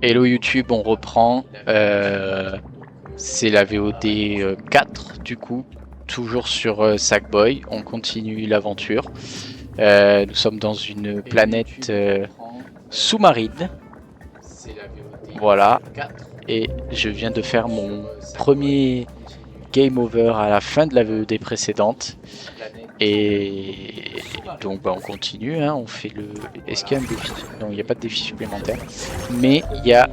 Hello YouTube, on reprend. C'est la VOD 4 du coup, toujours sur Sackboy. On continue l'aventure. Nous sommes dans une planète sous-marine. Voilà. Et je viens de faire mon premier game over à la fin de la VOD précédente. Et donc on continue, hein, on fait le... Est-ce qu'il y a un défi? Non, il n'y a pas de défi supplémentaire. Mais il y a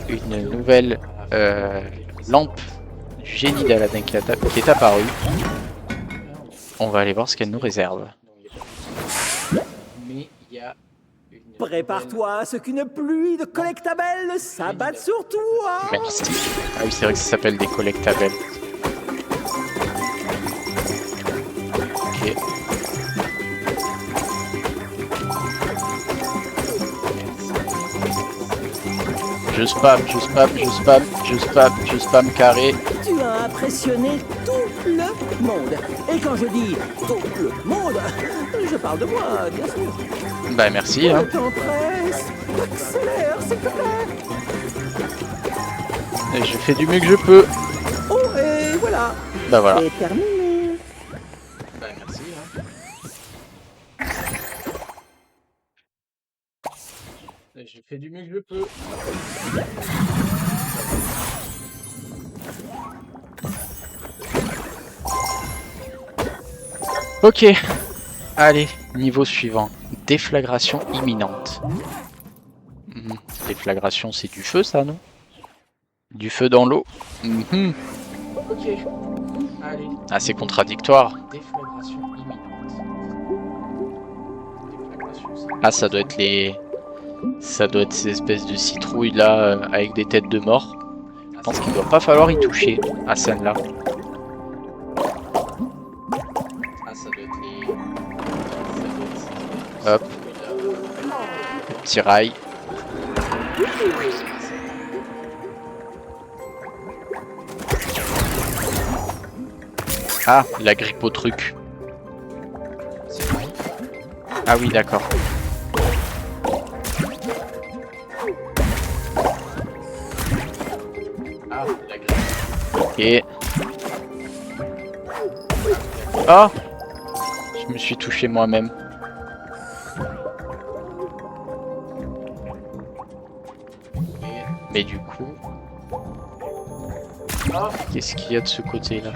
une nouvelle lampe du génie d'Aladin qui est apparue. On va aller voir ce qu'elle nous réserve. Prépare-toi à ce qu'une pluie de collectables s'abatte sur toi. Merci. Ah oui, c'est vrai que ça s'appelle des collectables. Ok. Je spam carré. Tu as impressionné tout le monde. Et quand je dis tout le monde, je parle de moi, bien sûr. Bah merci. Hein. Le temps presse. Accélère, s'il te plaît. Et je fais du mieux que je peux. Oh, et voilà. Bah voilà. C'est terminé. Bah merci. Hein. Je fais du mieux que je peux. Ok. Allez, niveau suivant. Déflagration imminente. Déflagration, c'est du feu, ça, non? Du feu dans l'eau. Ok. Allez. Ah, c'est contradictoire. Déflagration imminente. Ah, ça doit être les... Ça doit être ces espèces de citrouilles là avec des têtes de mort. Je pense qu'il doit pas falloir y toucher à celle-là. Ah, ça doit être les... Hop. Le petit rail. Ah, la grippe au truc. Ah oui, d'accord. Ok. Oh! Je me suis touché moi-même. Mais du coup... Qu'est-ce qu'il y a de ce côté-là?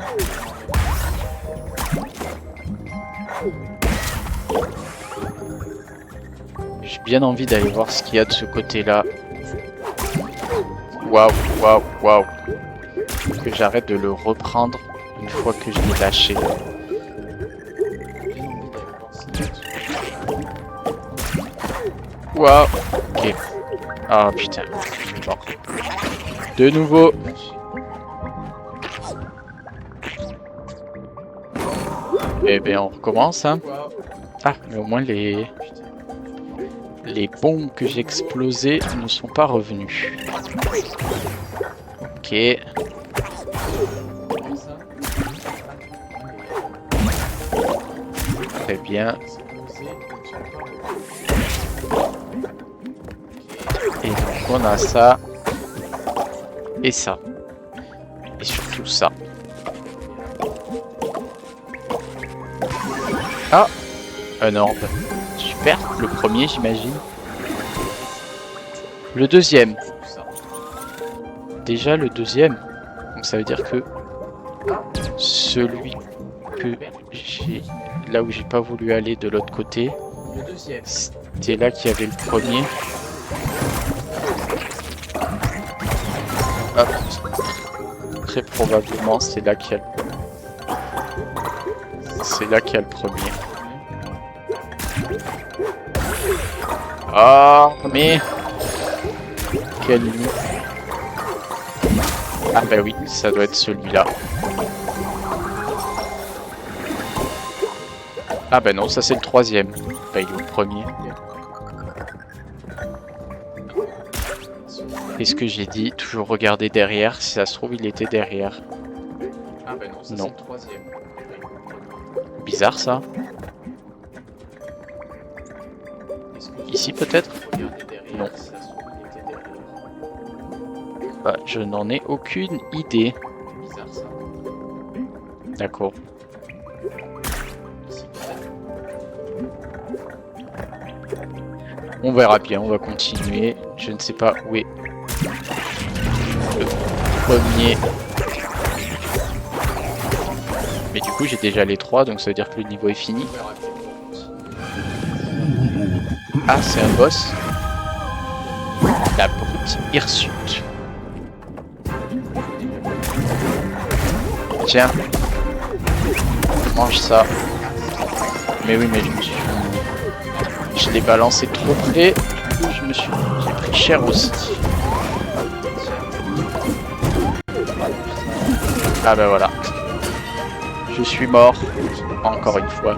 J'ai bien envie d'aller voir ce qu'il y a de ce côté-là. Waouh, waouh, waouh. Que j'arrête de le reprendre une fois que je l'ai lâché. Waouh. Ok. Ah putain. Bon. De nouveau. Eh bien on recommence hein. Ah mais au moins les bombes que j'ai explosées ne sont pas revenues. Ok. Très bien. Et donc on a ça. Et ça. Et surtout ça. Ah! Un orbe. Super. Le premier j'imagine. Le deuxième. Déjà le deuxième. Donc ça veut dire que celui que j'ai... Là où j'ai pas voulu aller de l'autre côté. C'était là qu'il y avait le premier. Hop. Très probablement c'est là qu'il y a le premier. Ah mais quel loup. Ah bah oui, ça doit être celui-là. Ah bah non, ça c'est le troisième. Bah il est le premier. Qu'est-ce que j'ai dit? Toujours regarder derrière, si ça se trouve il était derrière. Ah bah non, ça c'est le troisième. Bizarre ça. Ici peut-être? Non. Bah, je n'en ai aucune idée. Bizarre ça. D'accord. On verra bien, on va continuer. Je ne sais pas où est le premier. Mais du coup, j'ai déjà les 3, donc ça veut dire que le niveau est fini. On verra bien. Ah, c'est un boss. La brute hirsute. Tiens. Mange ça. Mais oui, mais je l'ai balancé trop près. J'ai pris cher aussi. Ah bah voilà. Je suis mort. Encore une fois.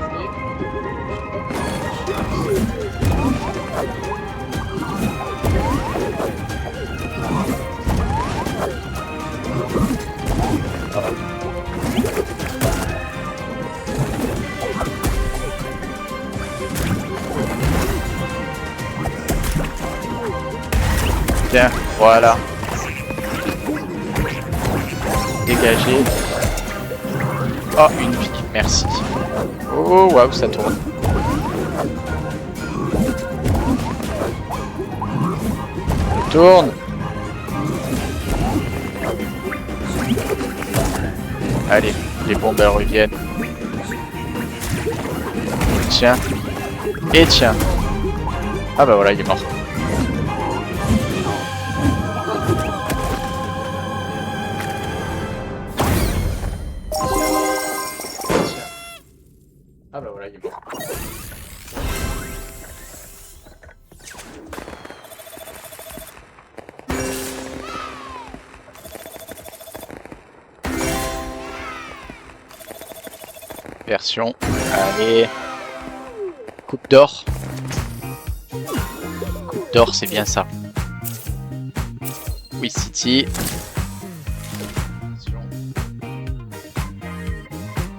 Tiens, voilà. Dégagé. Oh, une vie, merci. Oh, waouh, ça tourne. Ça tourne. Allez, les bombes elles reviennent. Tiens. Et tiens. Ah bah voilà, il est mort. Ah bah voilà, il est mort. Version. Allez. Coupe d'or. Coupe d'or, c'est bien ça. Oui, City.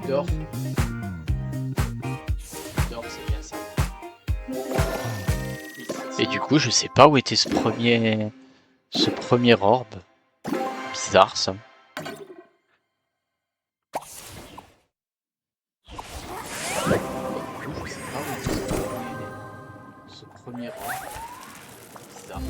D'or. Et du coup, je sais pas où était ce premier orbe. Bizarre ça. Ce premier orbe. Bizarre.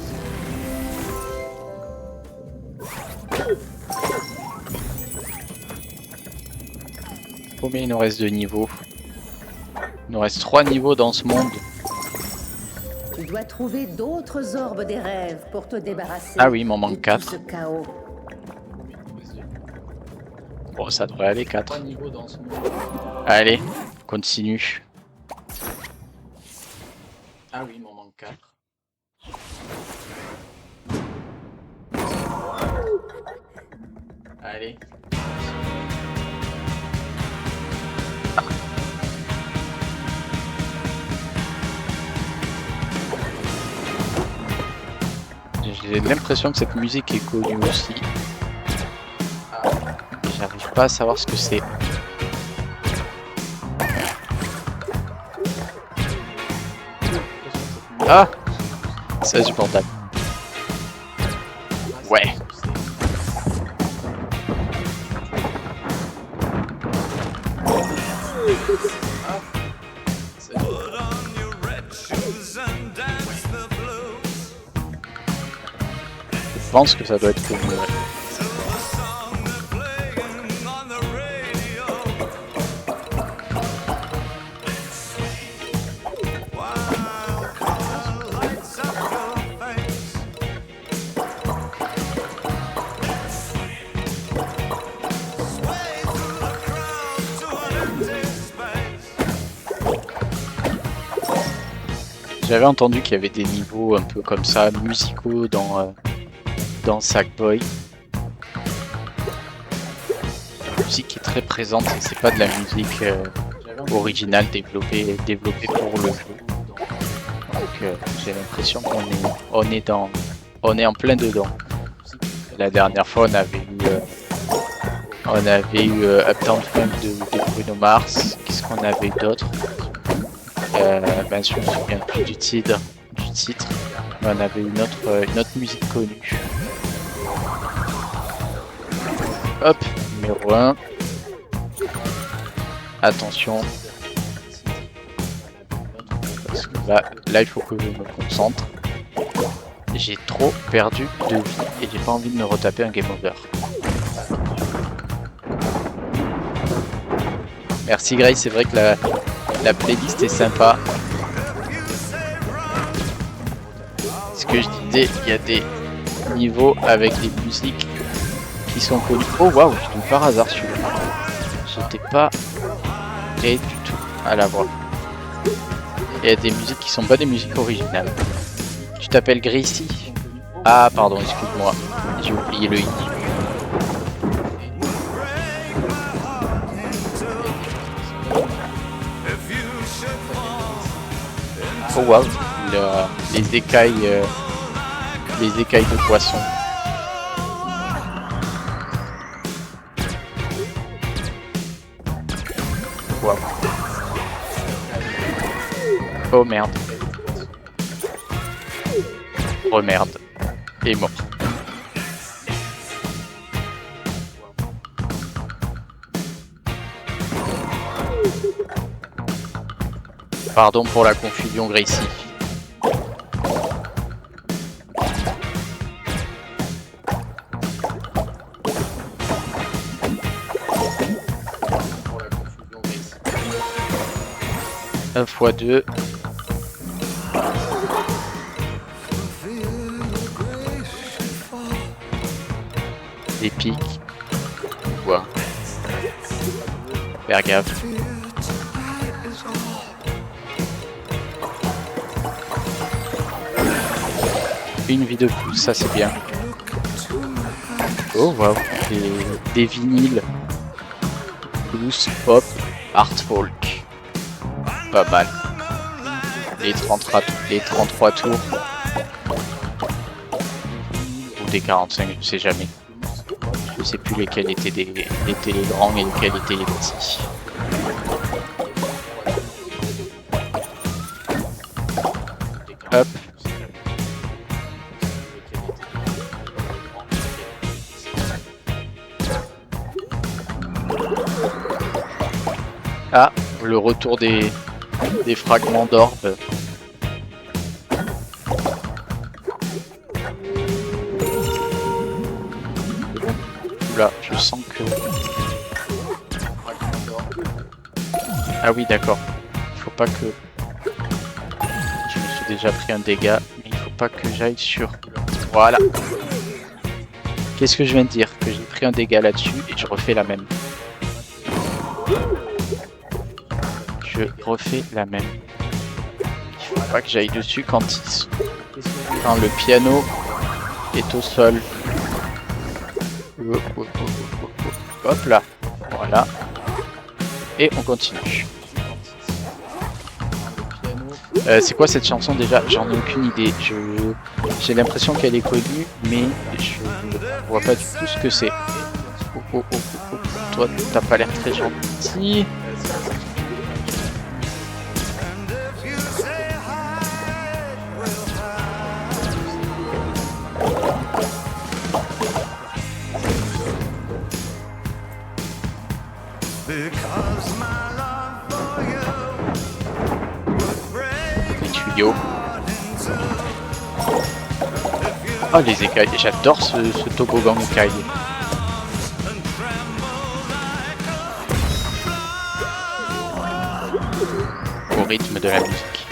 Combien il nous reste de niveaux? Il nous reste 3 niveaux dans ce monde. Tu dois trouver d'autres orbes des rêves pour te débarrasser. Ah oui, il m'en manque de tout 4. ce chaos. Bon, ça devrait aller 4. Allez, continue. Ah oui, il m'en manque 4. Allez. J'ai l'impression que cette musique est connue aussi. J'arrive pas à savoir ce que c'est. Ah, c'est insupportable. Ouais. Je pense que ça doit être connu. Ouais. J'avais entendu qu'il y avait des niveaux un peu comme ça, musicaux dans Sackboy. La musique est très présente et c'est pas de la musique originale développée pour le jeu. Donc j'ai l'impression on est en plein dedans. La dernière fois on avait eu Uptown Funk de Bruno Mars. Qu'est-ce qu'on avait d'autre? Je me souviens plus du titre. Mais on avait une autre musique connue. Hop, numéro 1. Attention. Parce que là, il faut que je me concentre. J'ai trop perdu de vie et j'ai pas envie de me retaper un game over. Merci Grace, c'est vrai que la playlist est sympa. Ce que je disais, il y a des niveaux avec des musiques qui sont connues. Oh waouh, je dis par hasard celui-là. J'étais pas prêt du tout à la voir. Il y a des musiques qui sont pas des musiques originales. Tu t'appelles Gracie? Ah pardon, excuse-moi, j'ai oublié le i. Oh waouh, les écailles de poisson. Waouh. Oh merde. Oh merde. Et mort. Pardon pour la confusion, Gracie. Un fois 2. Des pics. Quoi? Faire gaffe. Une vie de plus, ça c'est bien. Oh waouh, des vinyles. Blues, pop, art folk. Pas mal. Les 33 tours. Ou des 45, je sais jamais. Je sais plus lesquels étaient les grands et lesquels étaient les petits. Hop. Ah, le retour des fragments d'orbe. Oula, je sens que... Ah oui, d'accord. Il faut pas que... Je me suis déjà pris un dégât, mais il faut pas que j'aille sur... Voilà. Qu'est-ce que je viens de dire? Que j'ai pris un dégât là-dessus et je refais la même. Je refais la même. Il faut pas que j'aille dessus quand le piano est au sol. Hop là. Voilà. Et on continue. C'est quoi cette chanson déjà? J'en ai aucune idée. J'ai l'impression qu'elle est connue, mais je vois pas du tout ce que c'est. Oh. Toi, t'as pas l'air très gentil. Les tuyaux. Ah, les écailles, j'adore ce toboggan écaille. Au rythme de la musique.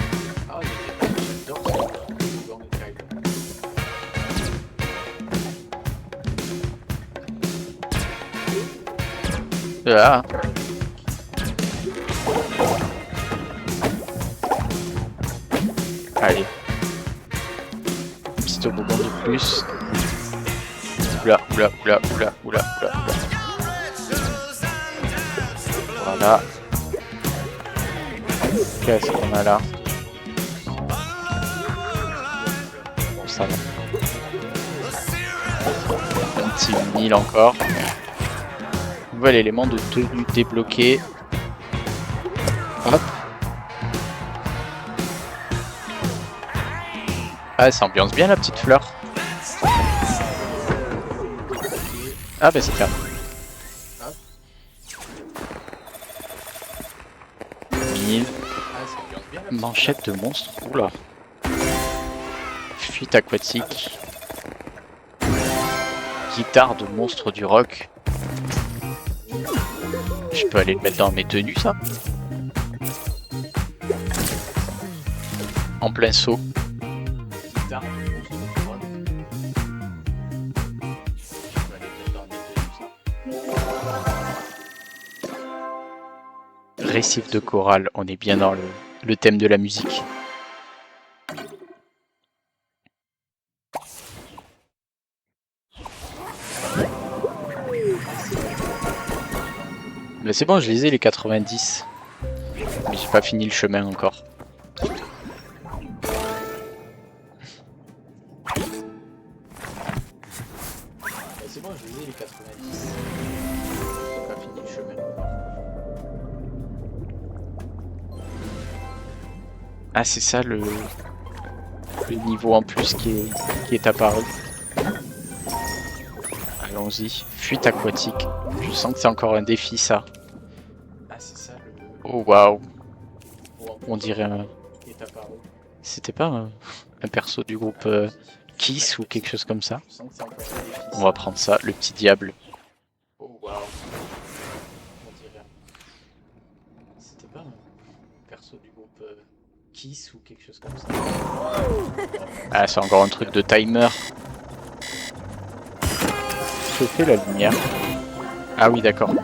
Ah. Allez. Petit toboggan de plus. Oula. Voilà. Qu'est-ce qu'on a là? Bon, ça va. Un petit vinyle encore. Nouvel élément de tenue débloqué. Hop. Ah, ça ambiance bien la petite fleur. Ah bah c'est bien. vinyle. Ah, ça ambiance bien là. Manchette de monstre. Oula. Fuite aquatique. Guitare de monstre du rock. Je peux aller le mettre dans mes tenues, ça. En plein saut. Guitare de monstre de rock. Je peux aller mettre dans mes tenues, ça. Récif de chorale. On est bien dans le thème de la musique. Mais c'est bon, je les ai les 90. Mais j'ai pas fini le chemin encore. C'est bon, je les ai les 90. J'ai pas fini le chemin. Ah, c'est ça le niveau en plus qui est apparu. Allons-y. Fuite aquatique. Je sens que c'est encore un défi, ça. Ah, c'est ça le Oh waouh. mot On dirait un... qui est apparu. C'était pas un perso du groupe Kiss ou quelque chose comme ça. Je sens que c'est encore un défi. On va prendre ça, le petit diable. Oh waouh. On dirait. C'était pas un perso du groupe Kiss ou quelque chose comme ça. Ah, c'est encore un truc de timer. Je fais la lumière. Ah oui, d'accord.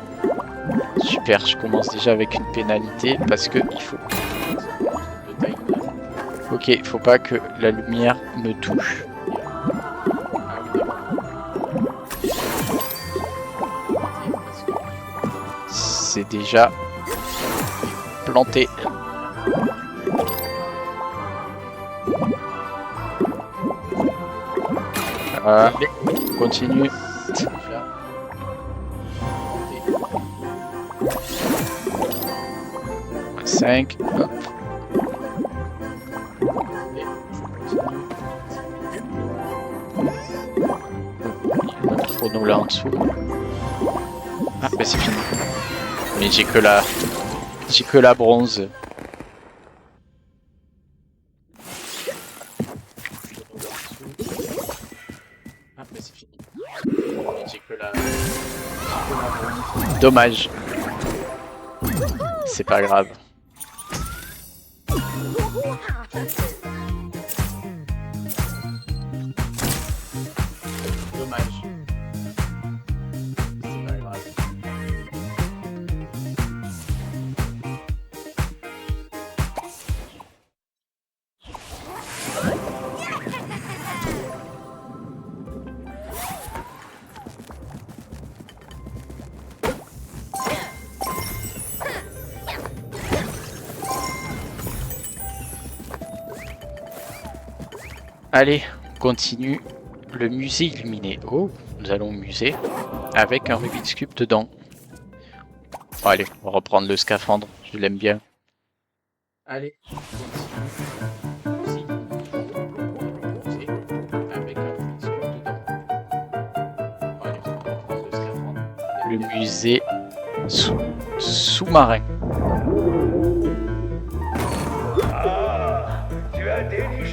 Super, je commence déjà avec une pénalité parce que il faut... Le timer. Ok, il faut pas que la lumière me touche. Ah oui, d'accord. Parce que C'est déjà planté. Allez, continue. déjà. 5. Hop. Et je continue. Il y a notre chrono là en dessous. Ah, bah c'est fini. Mais j'ai que la bronze. Ah, mais c'est fini. Et j'ai que la bronze. Dommage. C'est pas grave. Dommage. C'est pas grave. Allez, on continue le musée illuminé. Oh, nous allons au musée avec un Rubik's Cube dedans. Bon, allez, on va reprendre le scaphandre, je l'aime bien. Allez, on continue. Aussi. Avec un Rubik's Cube dedans. Allez, on va prendre le scaphandre. Le musée sous-marin.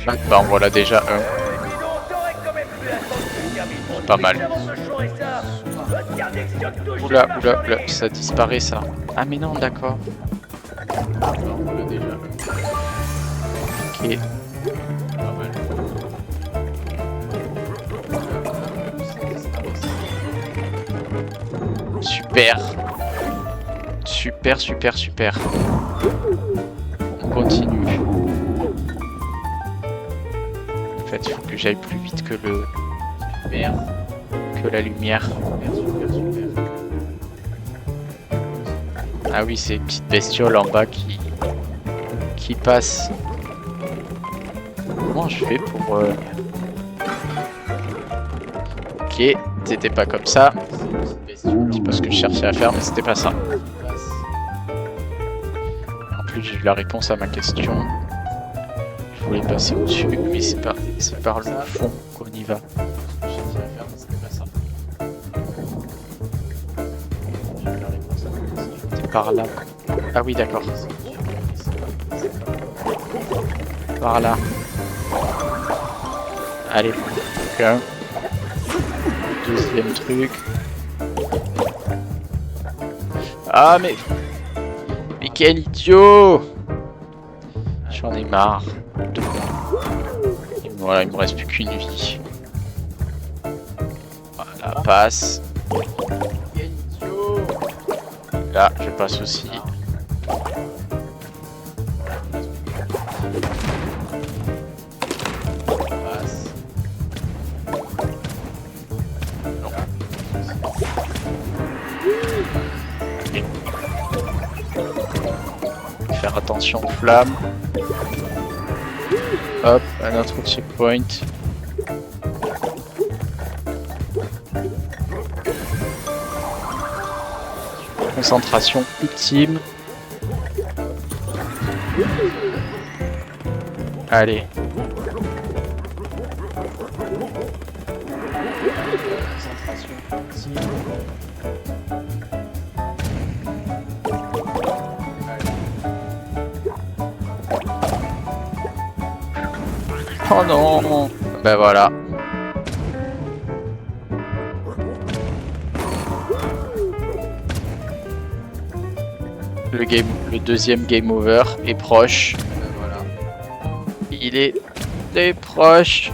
Ah, bah, voilà déjà un. Pas mal. Oula, oula, oula, ça disparaît ça. Ah mais non, d'accord. Alors, on l'a déjà. Ok. Pas mal. Super. Super, super, super. On continue. En fait, il faut que j'aille plus vite que Super. la lumière. Super, super, super. Ah oui, c'est une petite bestiole en bas qui passe. Comment je fais pour... Ok, c'était pas comme ça. C'est pas ce que je cherchais à faire, mais c'était pas ça. En plus, j'ai eu la réponse à ma question. Je voulais passer au-dessus, mais c'est par le fond qu'on y va. C'est par là. Ah oui, d'accord. Par là. Allez, un. Deuxième truc. Ah mais quel idiot! J'en ai marre. Et voilà, il me reste plus qu'une vie. Voilà, passe. Quel idiot! Là, je passe aussi. Passe. Non. Okay. Faire attention aux flammes. Hop, un autre checkpoint. Concentration ultime. Allez. Concentration ultime. Oh non! Ben voilà. Le deuxième game over est proche. Ben voilà. Il est très proche.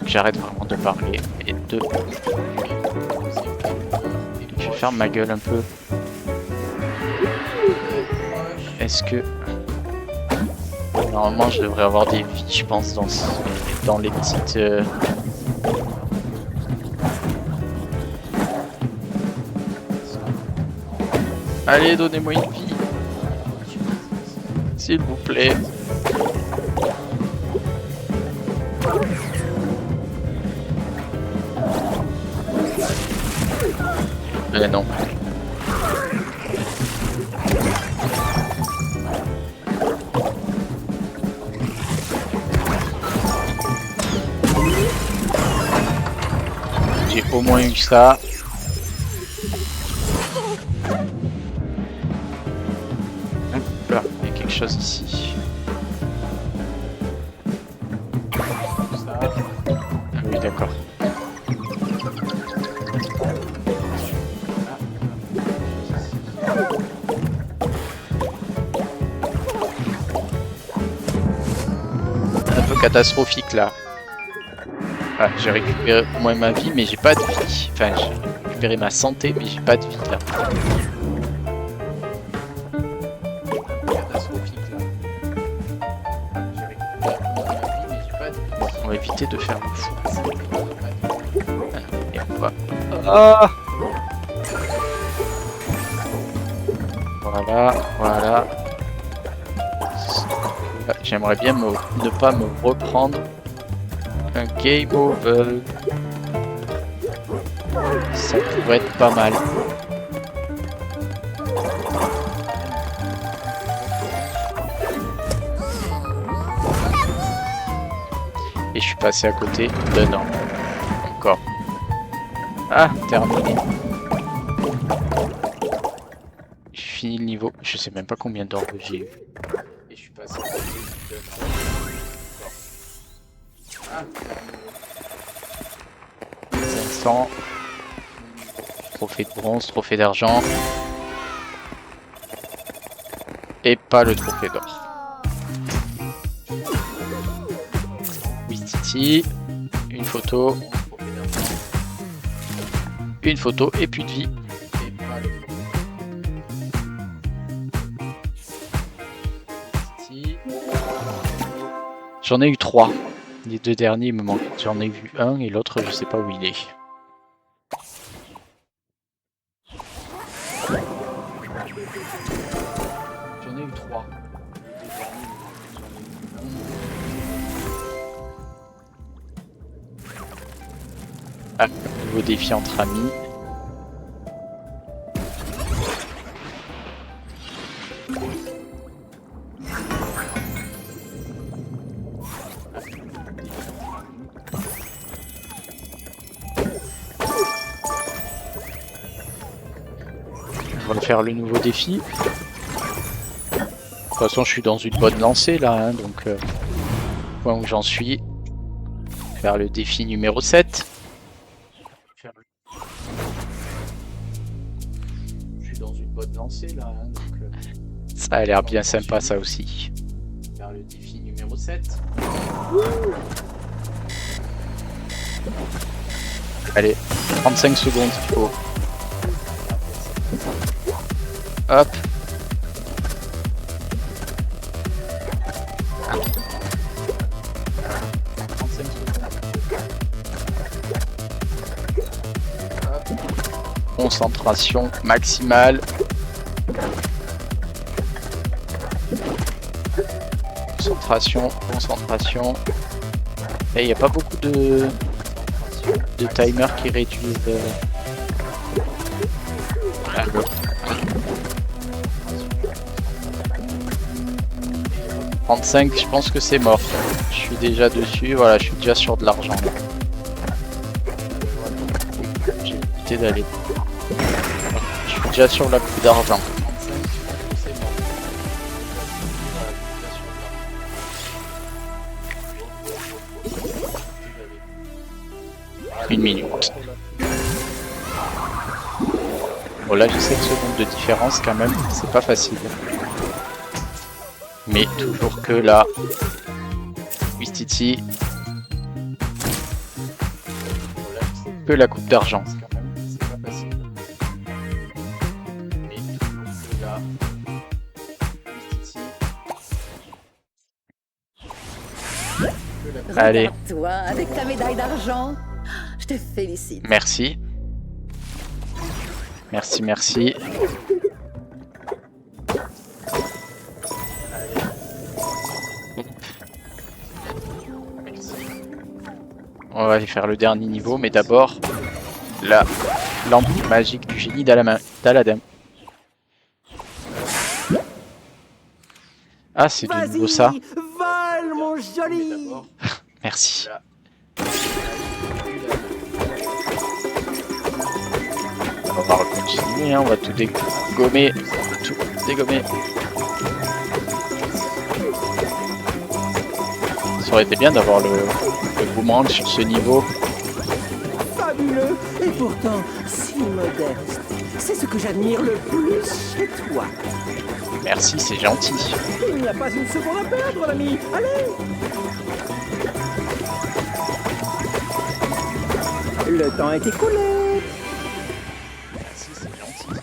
J'arrête vraiment de parler et de... Je ferme ma gueule un peu. Est-ce que... Normalement, je devrais avoir des vies, je pense, dans les petites... Allez, donnez-moi une vie. S'il vous plaît. Mais non. J'ai au moins eu ça. Hop là, il y a quelque chose ici. Ça. Ah oui, d'accord. Un peu catastrophique là. Ah, j'ai récupéré au moins ma vie, mais j'ai pas de vie. Enfin, j'ai récupéré ma santé, mais j'ai pas de vie là. Catastrophique là. J'ai récupéré au moins ma vie, mais j'ai pas de vie. Bon, on va éviter de faire le fou. Et on va. Ah! Voilà, voilà. J'aimerais bien ne pas me reprendre. Un game over. Ça pourrait être pas mal. Et je suis passé à côté de non. Encore. Ah, terminé. J'ai fini le niveau. Je sais même pas combien d'orbes j'ai eu. Et je suis passé à côté de non. Ah, 500. Trophée de bronze, trophée d'argent. Et pas le trophée d'or. Oui, Titi. Une photo. Une photo et plus de vie. Et pas le Titi. J'en ai eu 3. Les deux derniers me manquent. J'en ai vu un et l'autre je sais pas où il est. J'en ai eu 3. Ah, nouveau défi entre amis. On va faire le nouveau défi. toute façon, je suis dans une bonne lancée là, hein, donc point où j'en suis. Faire le défi numéro 7. Je suis dans une bonne lancée là, hein, donc Ça a l'air bien sympa ça aussi. faire le défi numéro 7. Allez, 35 secondes il faut. Hop. Concentration maximale. Concentration. Et il n'y a pas beaucoup de timers qui réduisent. 35, je pense que c'est mort. Je suis déjà dessus, voilà, je suis déjà sur de l'argent. J'ai évité d'aller. Je suis déjà sur la coupe d'argent. Une minute. Bon là j'ai 7 secondes de différence quand même, c'est pas facile. Mais toujours que là, Wistiti, que la coupe d'argent. Allez. Regarde-toi avec ta médaille d'argent. Je te félicite. Merci. Merci. On va aller faire le dernier niveau, mais d'abord la lampe magique du génie d'Aladin. Ah, c'est de nouveau ça. Vole, mon joli. Merci. On va continuer, hein, on va tout dégommer. Tout dégommer. Ça aurait été bien d'avoir le boomerang sur ce niveau. Fabuleux. Et pourtant, si modeste. C'est ce que j'admire le plus chez toi. Merci, c'est gentil. Il n'y a pas une seconde à perdre, l'ami. Allez. Le temps est écoulé. Merci, c'est gentil.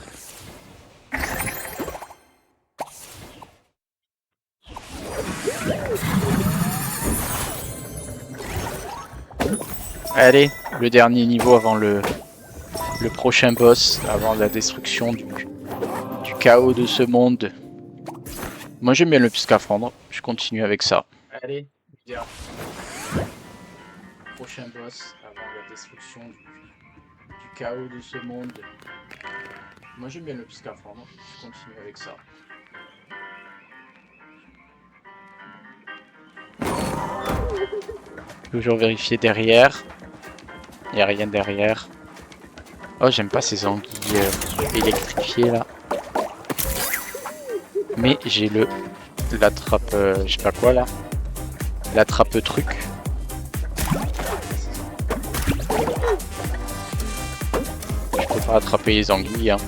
Allez, le dernier niveau avant le prochain boss, avant la destruction du chaos de ce monde. Moi j'aime bien le scaphandre, je continue avec ça. Allez, prochain boss avant la destruction du chaos de ce monde. Moi j'aime bien le scaphandre, je continue avec ça. Toujours vérifier derrière. Il n'y a rien derrière. Oh, j'aime pas ces anguilles électrifiées là. Mais j'ai l'attrape, je sais pas quoi là. L'attrape truc. Je peux pas attraper les anguilles. Hein.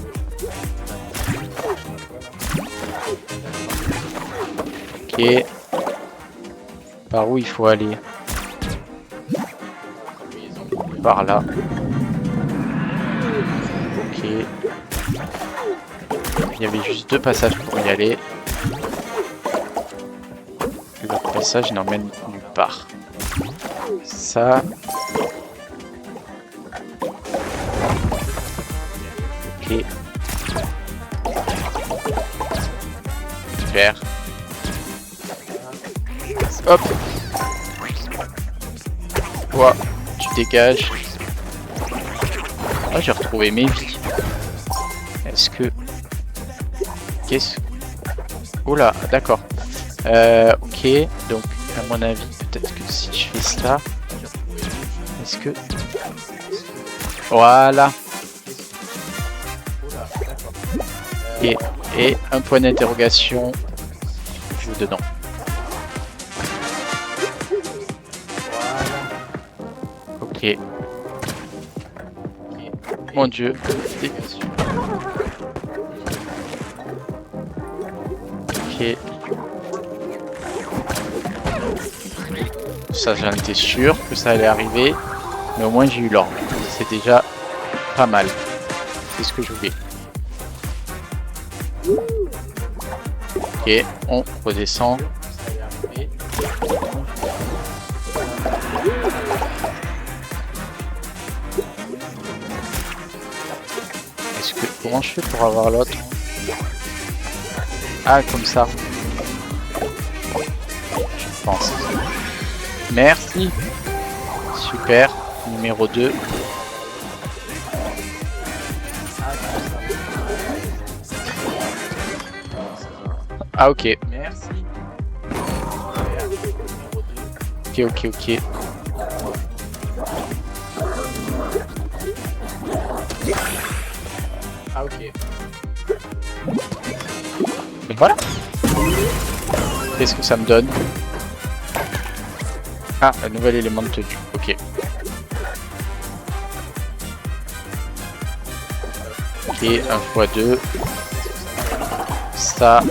Ok. Par où il faut aller? Par là. Ok. Il y avait juste 2 passages pour y aller. L'autre passage n'emmène nulle part. Ça. Ok. Super. Hop. Toi, tu dégages. Ah, j'ai retrouvé mes vies. Est-ce que... Qu'est-ce... Oh là, d'accord. Ok, donc à mon avis, peut-être que si je fais ça... Est-ce que... Voilà. Et un point d'interrogation joue dedans. Ok. Mon dieu. Ok. Ça, j'en étais sûr que ça allait arriver. Mais au moins, j'ai eu l'or. C'est déjà pas mal. C'est ce que je voulais. Ok, on redescend. Est-ce que... Comment je fais pour avoir l'autre? Ah, comme ça. Je pense. Merci. Super. Numéro 2. Ah, ok. Merci. Ok. Ah, ok. Et voilà. Qu'est-ce que ça me donne? Ah, un nouvel élément de tenue. Ok. Ok, 1x2. Ça,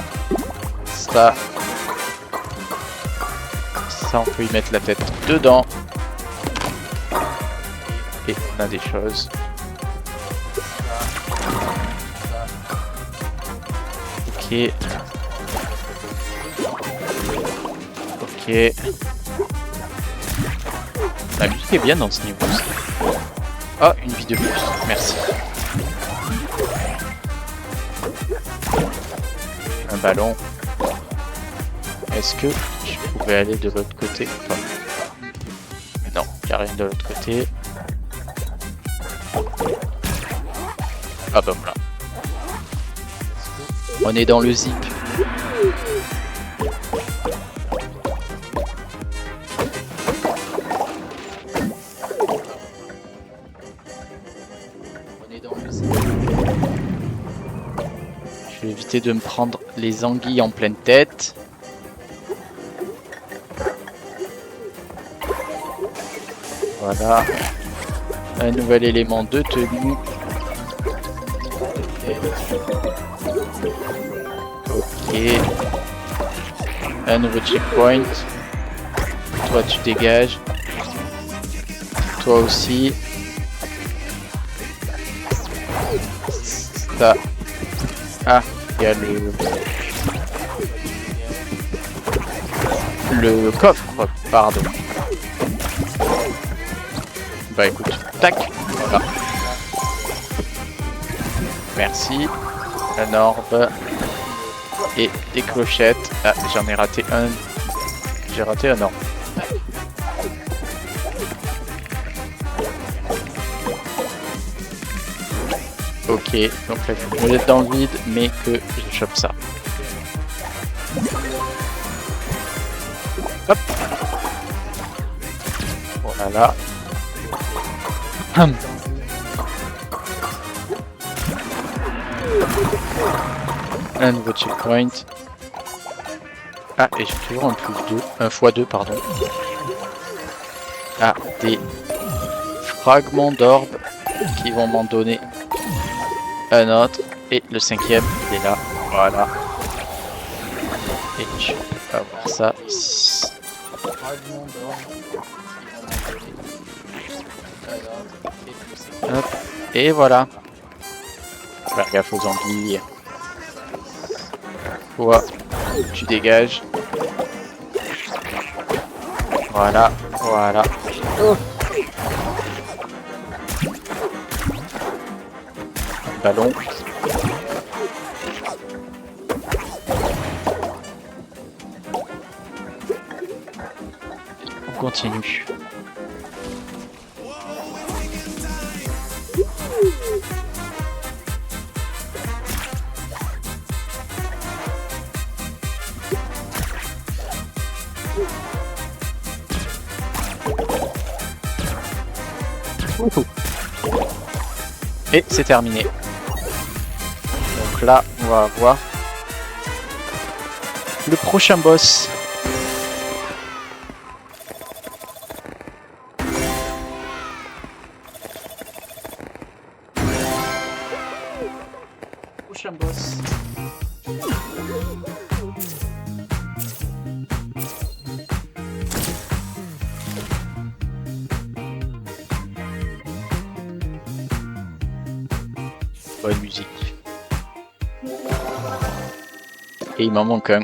on peut y mettre la tête dedans. Et on a des choses. Ok. La musique est bien dans ce niveau. Oh, une vie de plus. Merci. Un ballon. Est-ce que je pouvais aller de l'autre côté? Enfin, non, il n'y a rien de l'autre côté. Ah bah voilà. On est dans le zip. Je vais éviter de me prendre les anguilles en pleine tête. Voilà. Un nouvel élément de tenue. Ok. Un nouveau checkpoint. Toi tu dégages. Toi aussi. Ça. Ah, il y a le coffre, pardon. Bah écoute, tac, voilà. Merci. Un orbe. Et des clochettes. Ah, j'en ai raté un. J'ai raté un orbe. Ok, donc là je me jette dans le vide, mais que je chope ça. Hop. Voilà. Un nouveau checkpoint. Ah, et j'ai toujours un x2, pardon. Ah, des fragments d'orbe qui vont m'en donner un autre. Et le cinquième, il est là. Voilà. Et je peux avoir ça ici. Hop. Et voilà. Faire gaffe aux anguilles. Toi, tu dégages. Voilà, voilà. Oh. Ballon. On continue. Et c'est terminé. Donc là, on va avoir Le prochain boss. Prochain boss. Bonne musique. Et il m'en manque un.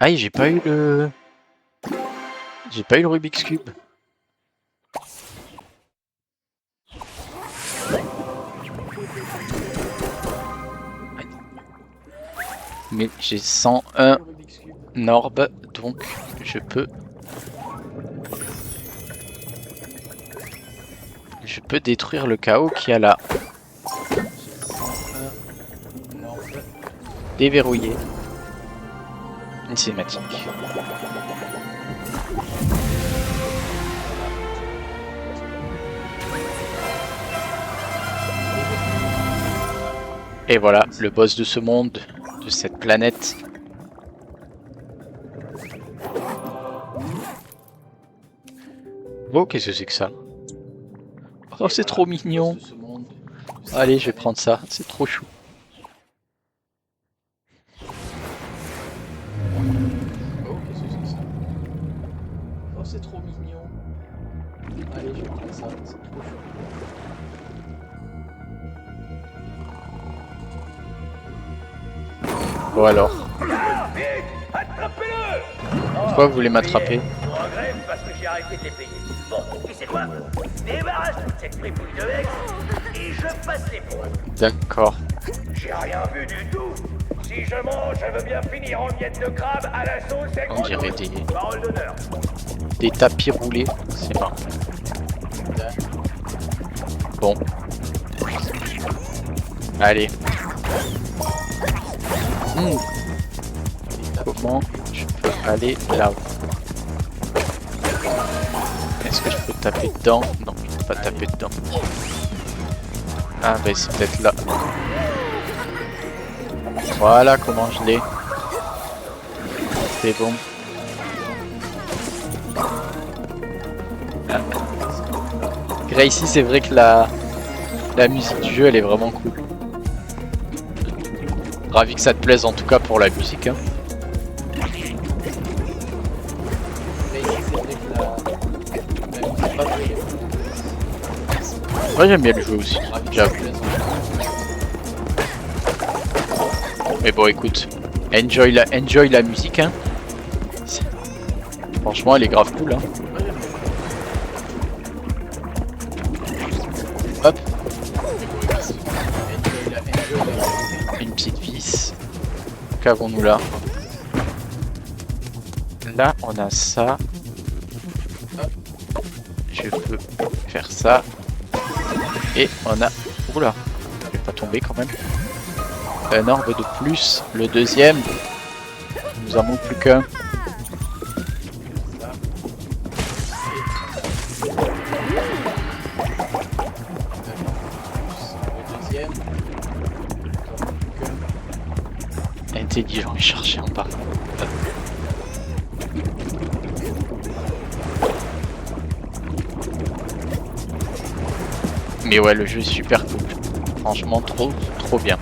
Ah, j'ai pas eu le... J'ai pas eu le Rubik's Cube. Mais j'ai 101 Norb, donc je peux détruire le chaos qu'il y a là. Déverrouiller. Une cinématique. Et voilà, le boss de ce monde, de cette planète. Oh, qu'est-ce que c'est que ça? Oh, c'est trop mignon. Allez, je vais prendre ça, c'est trop chou. C'est trop mignon. Allez, je vais prendre ça, c'est trop chaud. Bon alors. Attrapez-le! Pourquoi vous voulez m'attraper? Je regrette parce que j'ai arrêté de les payer. Bon, tu sais quoi? Débarrasse toute cette fripouille de Vex et je passe les points. D'accord. J'ai rien vu du tout. Si je mange, je veux bien finir en miettes de crabe à la sauce et On dirait parole d'honneur. des tapis roulés. C'est marrant. Bon. Allez. Comment je peux aller là-haut? Est-ce que je peux taper dedans? Non, je peux pas taper dedans. Ah, ben c'est peut-être là. Voilà comment je l'ai. C'est bon. Ah. Gracie, c'est vrai que la musique du jeu elle est vraiment cool. Ravi que ça te plaise en tout cas pour la musique. Hein. Moi j'aime bien le jeu aussi, j'avoue. Mais bon écoute, enjoy la musique hein. Franchement elle est grave cool hein. Hop. Une petite vis. Qu'avons-nous là? Là on a ça. Je peux faire ça. Et on a... Oula, je vais pas tomber quand même. Un orbe de plus, le deuxième. Nous en manque plus qu'un. Intelligent et chargé en bas. Mais ouais, le jeu est super cool. Franchement, trop bien.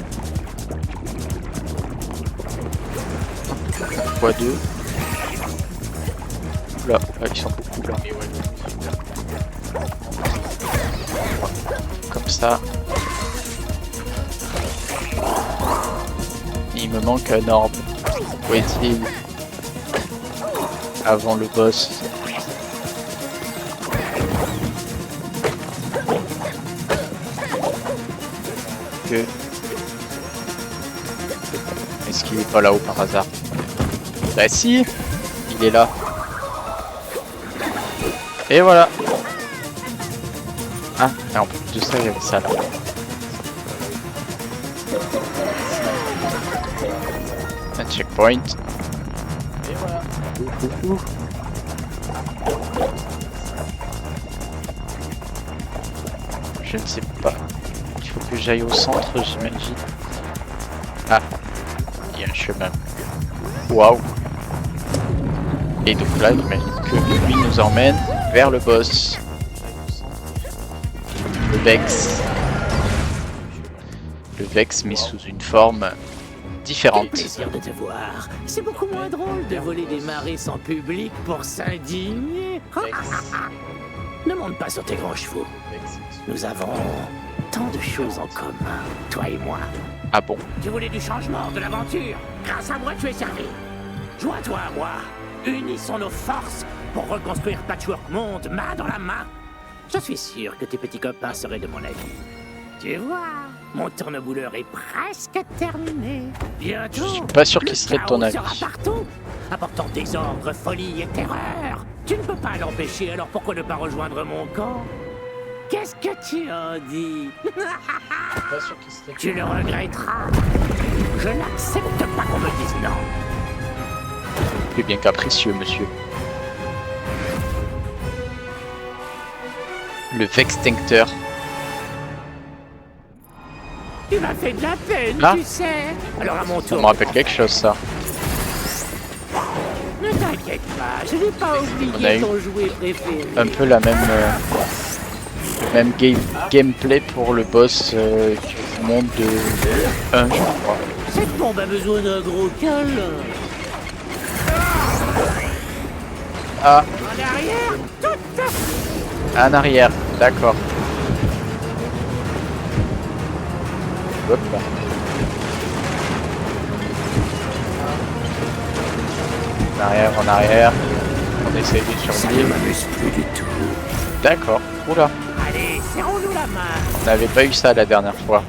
x2. Là, ils sont beaucoup là. Comme ça. Il me manque un orbe. Où est-il? Avant le boss. Est-ce qu'il est pas là-haut par hasard? Bah si, il est là. Et voilà. Ah, et en plus de ça, il y avait ça là. Un checkpoint. Et voilà. Je ne sais pas. Il faut que j'aille au centre, j'imagine. Ah, y a un chemin. Waouh. Et donc là, j'imagine que lui nous emmène vers le boss. Le Vex. Le Vex, mais sous une forme Quel différente. plaisir de te voir. C'est beaucoup moins drôle de voler des marées sans public pour s'indigner. Ne monte pas sur tes grands chevaux. Nous avons tant de choses en commun, toi et moi. Ah bon? Tu voulais du changement, de l'aventure. Grâce à moi, tu es servi. Joins-toi à moi. Unissons nos forces pour reconstruire Patchwork Monde main dans la main. Je suis sûr que tes petits copains seraient de mon avis. Tu vois, mon tournebouleur est presque terminé. Bientôt, Je suis pas sûr qu'il le serait de chaos ton avis. sera partout, apportant désordre, folie et terreur. Tu ne peux pas l'empêcher, alors pourquoi ne pas rejoindre mon camp? Qu'est-ce que tu en dis? Pas sûr qu'il serait. Tu le regretteras. Je n'accepte pas qu'on me dise non. C'est bien capricieux, monsieur. Le Vextincteur. Tu m'as fait de la peine, Ah. tu sais. Alors à mon Ça tour. me rappelle quelque chose, ça. Ne t'inquiète pas, je n'ai pas On a oublié eu ton jouet préféré. Un peu la même, le même gameplay pour le boss du monde de 1, je crois. Cette bombe a besoin d'un gros câlin. Ah, En arrière, toute. en arrière, d'accord. Hop là. En arrière, en arrière. On essaye de Ça ne survivre. m'amuse plus du tout. D'accord. Oula, Allez, serrons-nous la main. on n'avait pas eu ça la dernière fois.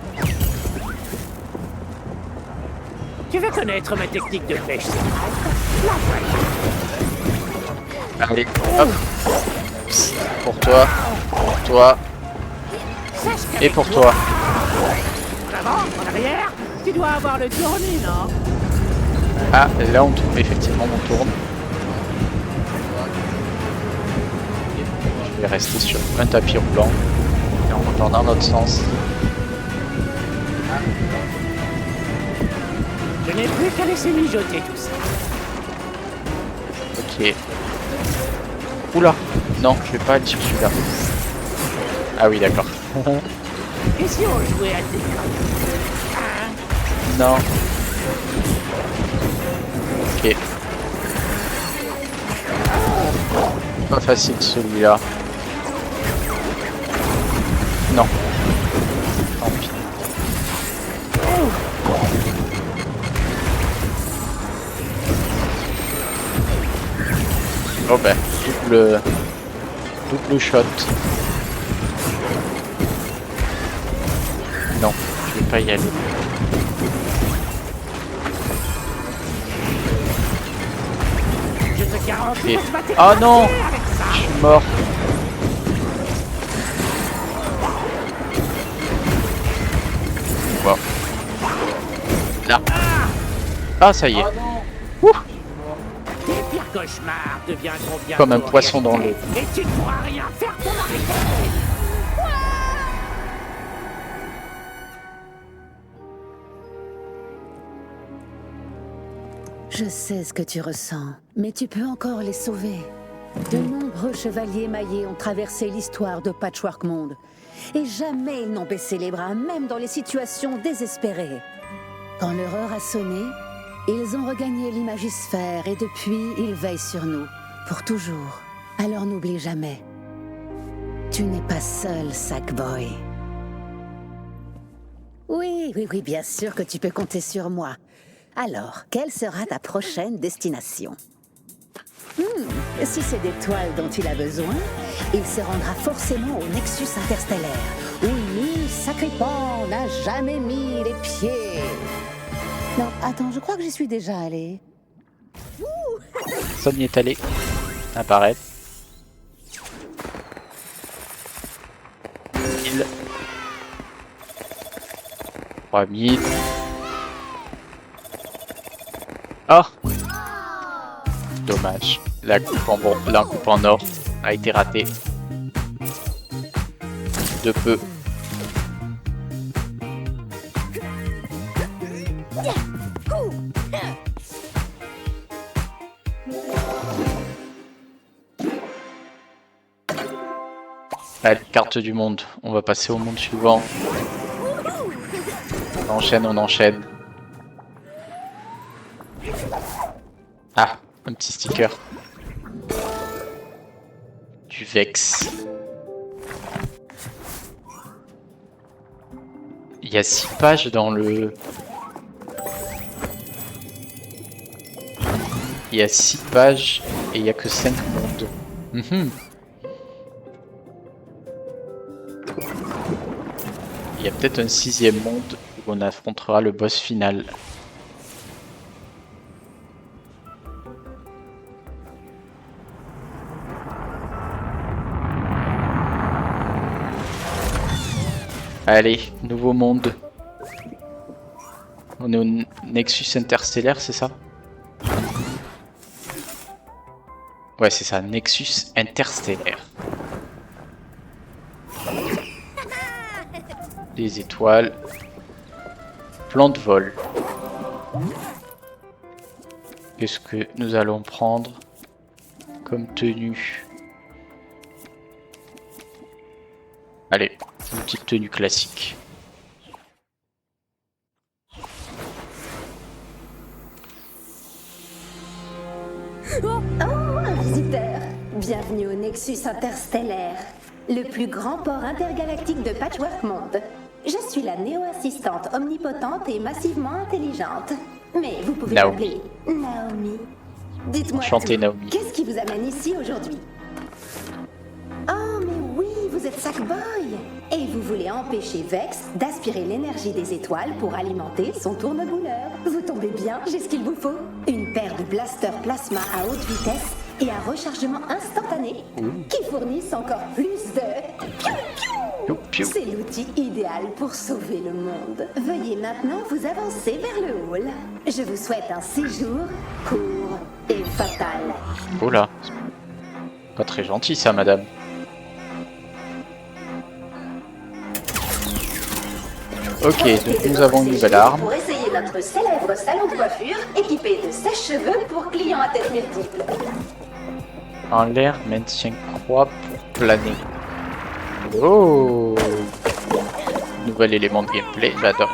Tu veux connaître ma technique de pêche secrète? La voilà. Allez, hop. Pour toi, Sache et qu'avec pour moi, toi. En avant, en arrière, tu dois avoir le tourné, non? Ah, là on tourne, effectivement on tourne. Je vais rester sur un tapis roulant. Et on retourne dans l'autre sens. Je n'ai plus qu'à laisser mijoter tout ça. Ok. Oula, non, je vais pas aller sur celui-là. Ah oui, d'accord. Et si on jouait à des hein? Non. Ok. Pas facile celui-là. Non. Tant pis. Oh ben, double shot. Non, je vais pas y aller. Je te garantis Et- que tu vas t'éclater Ah non, avec ça. je suis mort. Wow. Là. Ah, ça y est. Tes pires cauchemars deviendront bientôt Comme un poisson dans réalité. Et tu ne pourras rien faire pour m'arrêter. Je sais ce que tu ressens, mais tu peux encore les sauver. De nombreux chevaliers maillés ont traversé l'histoire de Patchwork Monde. Et jamais ils n'ont baissé les bras, même dans les situations désespérées. Quand leur heure a sonné, ils ont regagné l'imagisphère et depuis, ils veillent sur nous, pour toujours. Alors n'oublie jamais, tu n'es pas seul, Sackboy. Oui, bien sûr que tu peux compter sur moi. Alors, quelle sera ta prochaine destination? Si c'est des toiles dont il a besoin, il se rendra forcément au Nexus interstellaire, où nul sacripant n'a jamais mis les pieds. Non, attends, je crois que j'y suis déjà allée. Son y est allé. Apparaître. Il. 3000. Oh! Dommage. La coupe en or a été ratée. De peu. Allez, carte du monde. On va passer au monde suivant. On enchaîne, on enchaîne. Ah, un petit sticker. Du Vex. Il y a 6 pages dans le... Il y a 6 pages et il n'y a que 5 mondes. Il y a peut-être un 6e monde où on affrontera le boss final. Allez, nouveau monde. On est au Nexus interstellaire, c'est ça? Ouais, c'est ça, Nexus interstellaire. Des étoiles. Plan de vol. Qu'est-ce que nous allons prendre comme tenue? Allez, une petite tenue classique. Oh, un visiteur. Bienvenue au Nexus interstellaire, le plus grand port intergalactique de Patchwork Monde. Je suis la néo-assistante omnipotente et massivement intelligente. Mais vous pouvez m'appeler Naomi. Dites-moi Chantez, tout. Naomi. Qu'est-ce qui vous amène ici aujourd'hui? Oh, mais oui, vous êtes Sackboy. Et vous voulez empêcher Vex d'aspirer l'énergie des étoiles pour alimenter son tournebouleur. Vous tombez bien, j'ai ce qu'il vous faut. Une paire de blasters plasma à haute vitesse et un rechargement instantané qui fournissent encore plus de... Piou, piou. C'est l'outil idéal pour sauver le monde. Veuillez maintenant vous avancer vers le hall. Je vous souhaite un séjour court et fatal. Oh là. Pas très gentil ça, madame. Ok, donc nous avons une nouvelle arme. Pour essayer notre célèbre salon de coiffure équipé de sèche-cheveux pour clients à tête multiple. En l'air, maintien croix pour planer. Oh! Nouvel élément de gameplay, j'adore.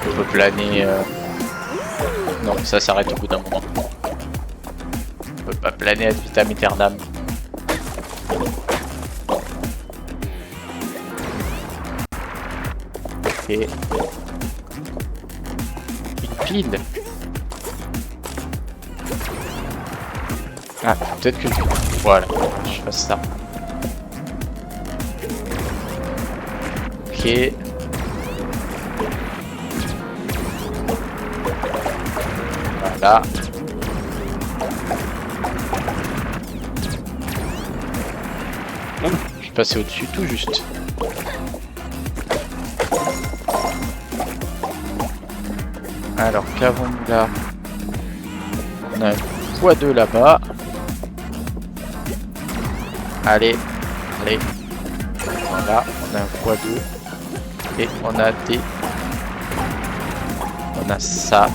On peut planer... Non, ça s'arrête au bout d'un moment. On peut pas planer ad vitam aeternam. Ok. Une pile. Ah, peut-être que... Voilà, je fasse ça. Ok. Voilà. Oh, je suis passé au-dessus tout juste. Alors, qu'avons-nous là? On a un x2 là-bas. Allez, allez. Voilà, on a un x2. Et on a des... On a ça.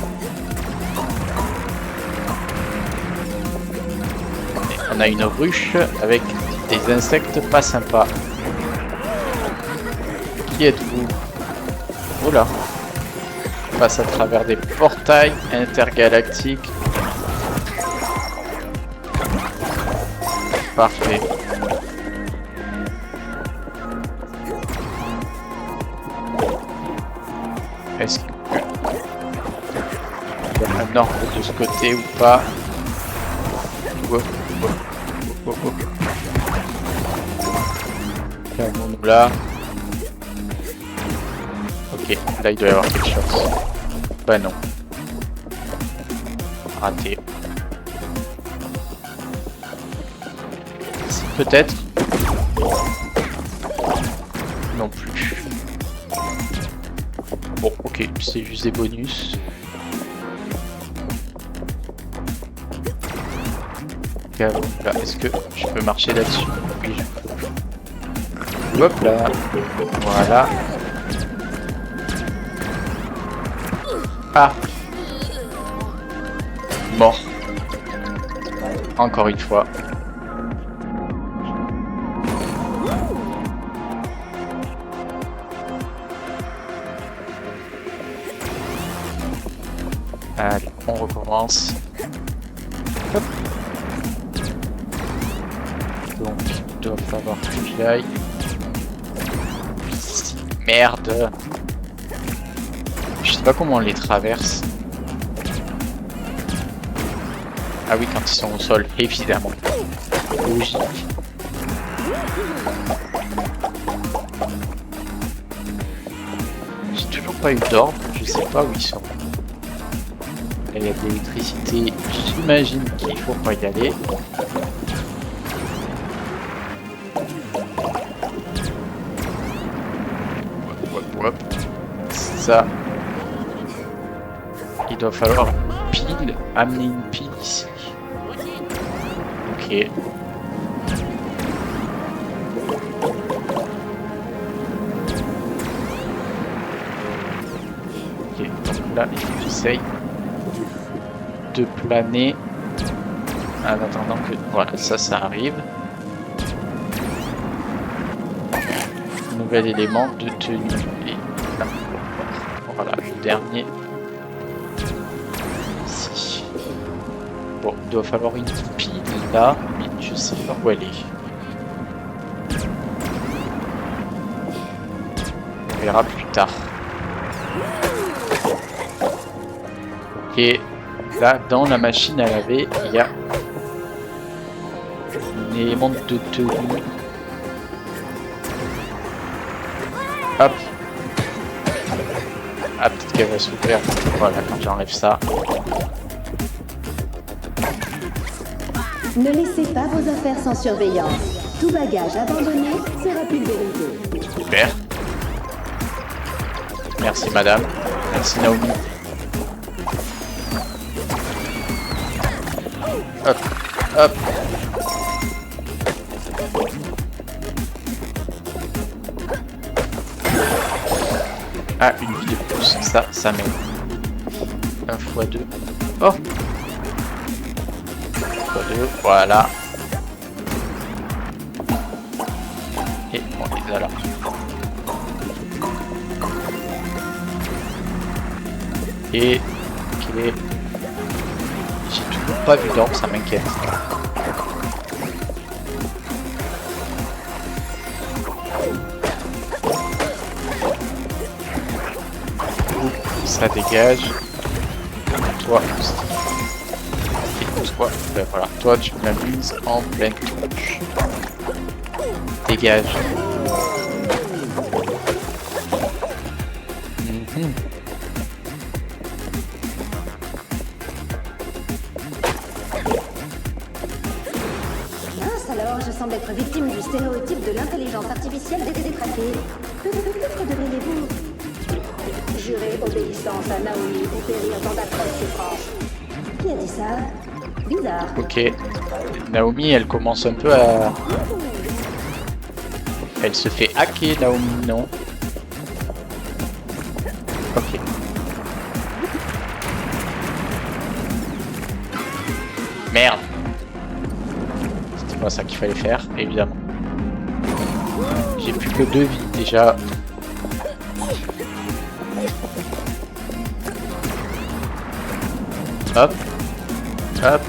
Et on a une ruche avec des insectes pas sympas. Qui êtes-vous? Oh là. On passe à travers des portails intergalactiques. Parfait. Est-ce qu'il y a un ordre de ce côté ou pas? Oh, oh, oh, oh, oh. Qu'avons-nous là? Ok, là il doit y avoir quelque chose. Bah non. Raté. Peut-être. Non plus. Bon, ok, c'est juste des bonus. Là, est-ce que je peux marcher là-dessus? Oui, je peux. Hop là. Voilà. Ah. Mort. Encore une fois. Allez, on recommence. Hop. Donc, il doit falloir que j'y aille. Merde. Je sais pas comment on les traverse. Ah oui, quand ils sont au sol, évidemment. Logique. J'ai toujours pas eu d'ordre, je sais pas où ils sont. Là, il y a de l'électricité, j'imagine qu'il faut pas y aller. Hop. Ça. Il doit falloir pile, amener une pile ici. Ok. Ok, donc là, il faut que j'essaye de planer en attendant que... Voilà, ça arrive. Nouvel élément de tenue. Et là, voilà, le dernier. Ici. Bon, il doit falloir une pile là, mais je sais pas où elle est. On verra plus tard. Ok, là dans la machine à laver, il y a un élément de tenue. Hop. Ah, peut-être qu'elle va s'ouvrir. Voilà, quand j'enlève ça. Ne laissez pas vos affaires sans surveillance. Tout bagage abandonné sera pulvérisé. Super. Merci madame. Merci Naomi. Hop, hop. Ah, une vie de plus. Ça m'aide. 1 x 2. Oh, 1 x 2, voilà. Et on les a là. Et ok. J'ai toujours pas vu d'orbe, ça m'inquiète. Ça dégage. Toi, et toi, ben voilà, toi tu m'amuses en pleine tronche. Dégage. Mince alors, je semble être victime du stéréotype de l'intelligence artificielle des détraqués. Peut-être devriez-vous jurer obéissance à Naomi ou périr dans d'atroces souffrances. Qui a dit ça? Bizarre. Ok. Naomi, elle commence un peu à... Elle se fait hacker, Naomi, non? Ok. Merde. C'était pas ça qu'il fallait faire, évidemment. J'ai plus que 2 vies, déjà. Hop. Hop.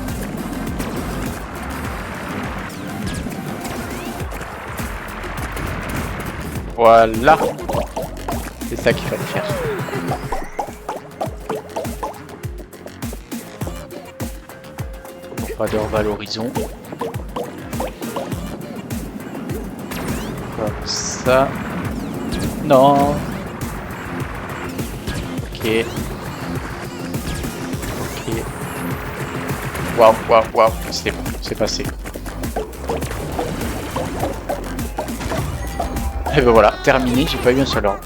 Voilà. C'est ça qu'il fallait faire. Pas de revalorisons. Comme ça. Non. Ok. Ok. Waouh, waouh, waouh. C'est bon, c'est passé. Et ben voilà, terminé, j'ai pas eu un seul ordre.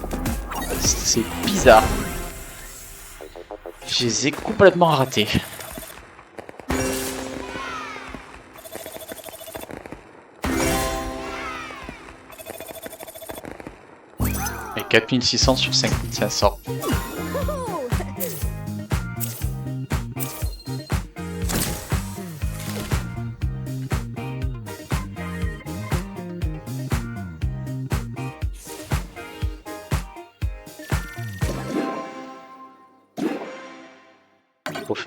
C'est bizarre. Je les ai complètement ratés. Et 4600 sur 5500.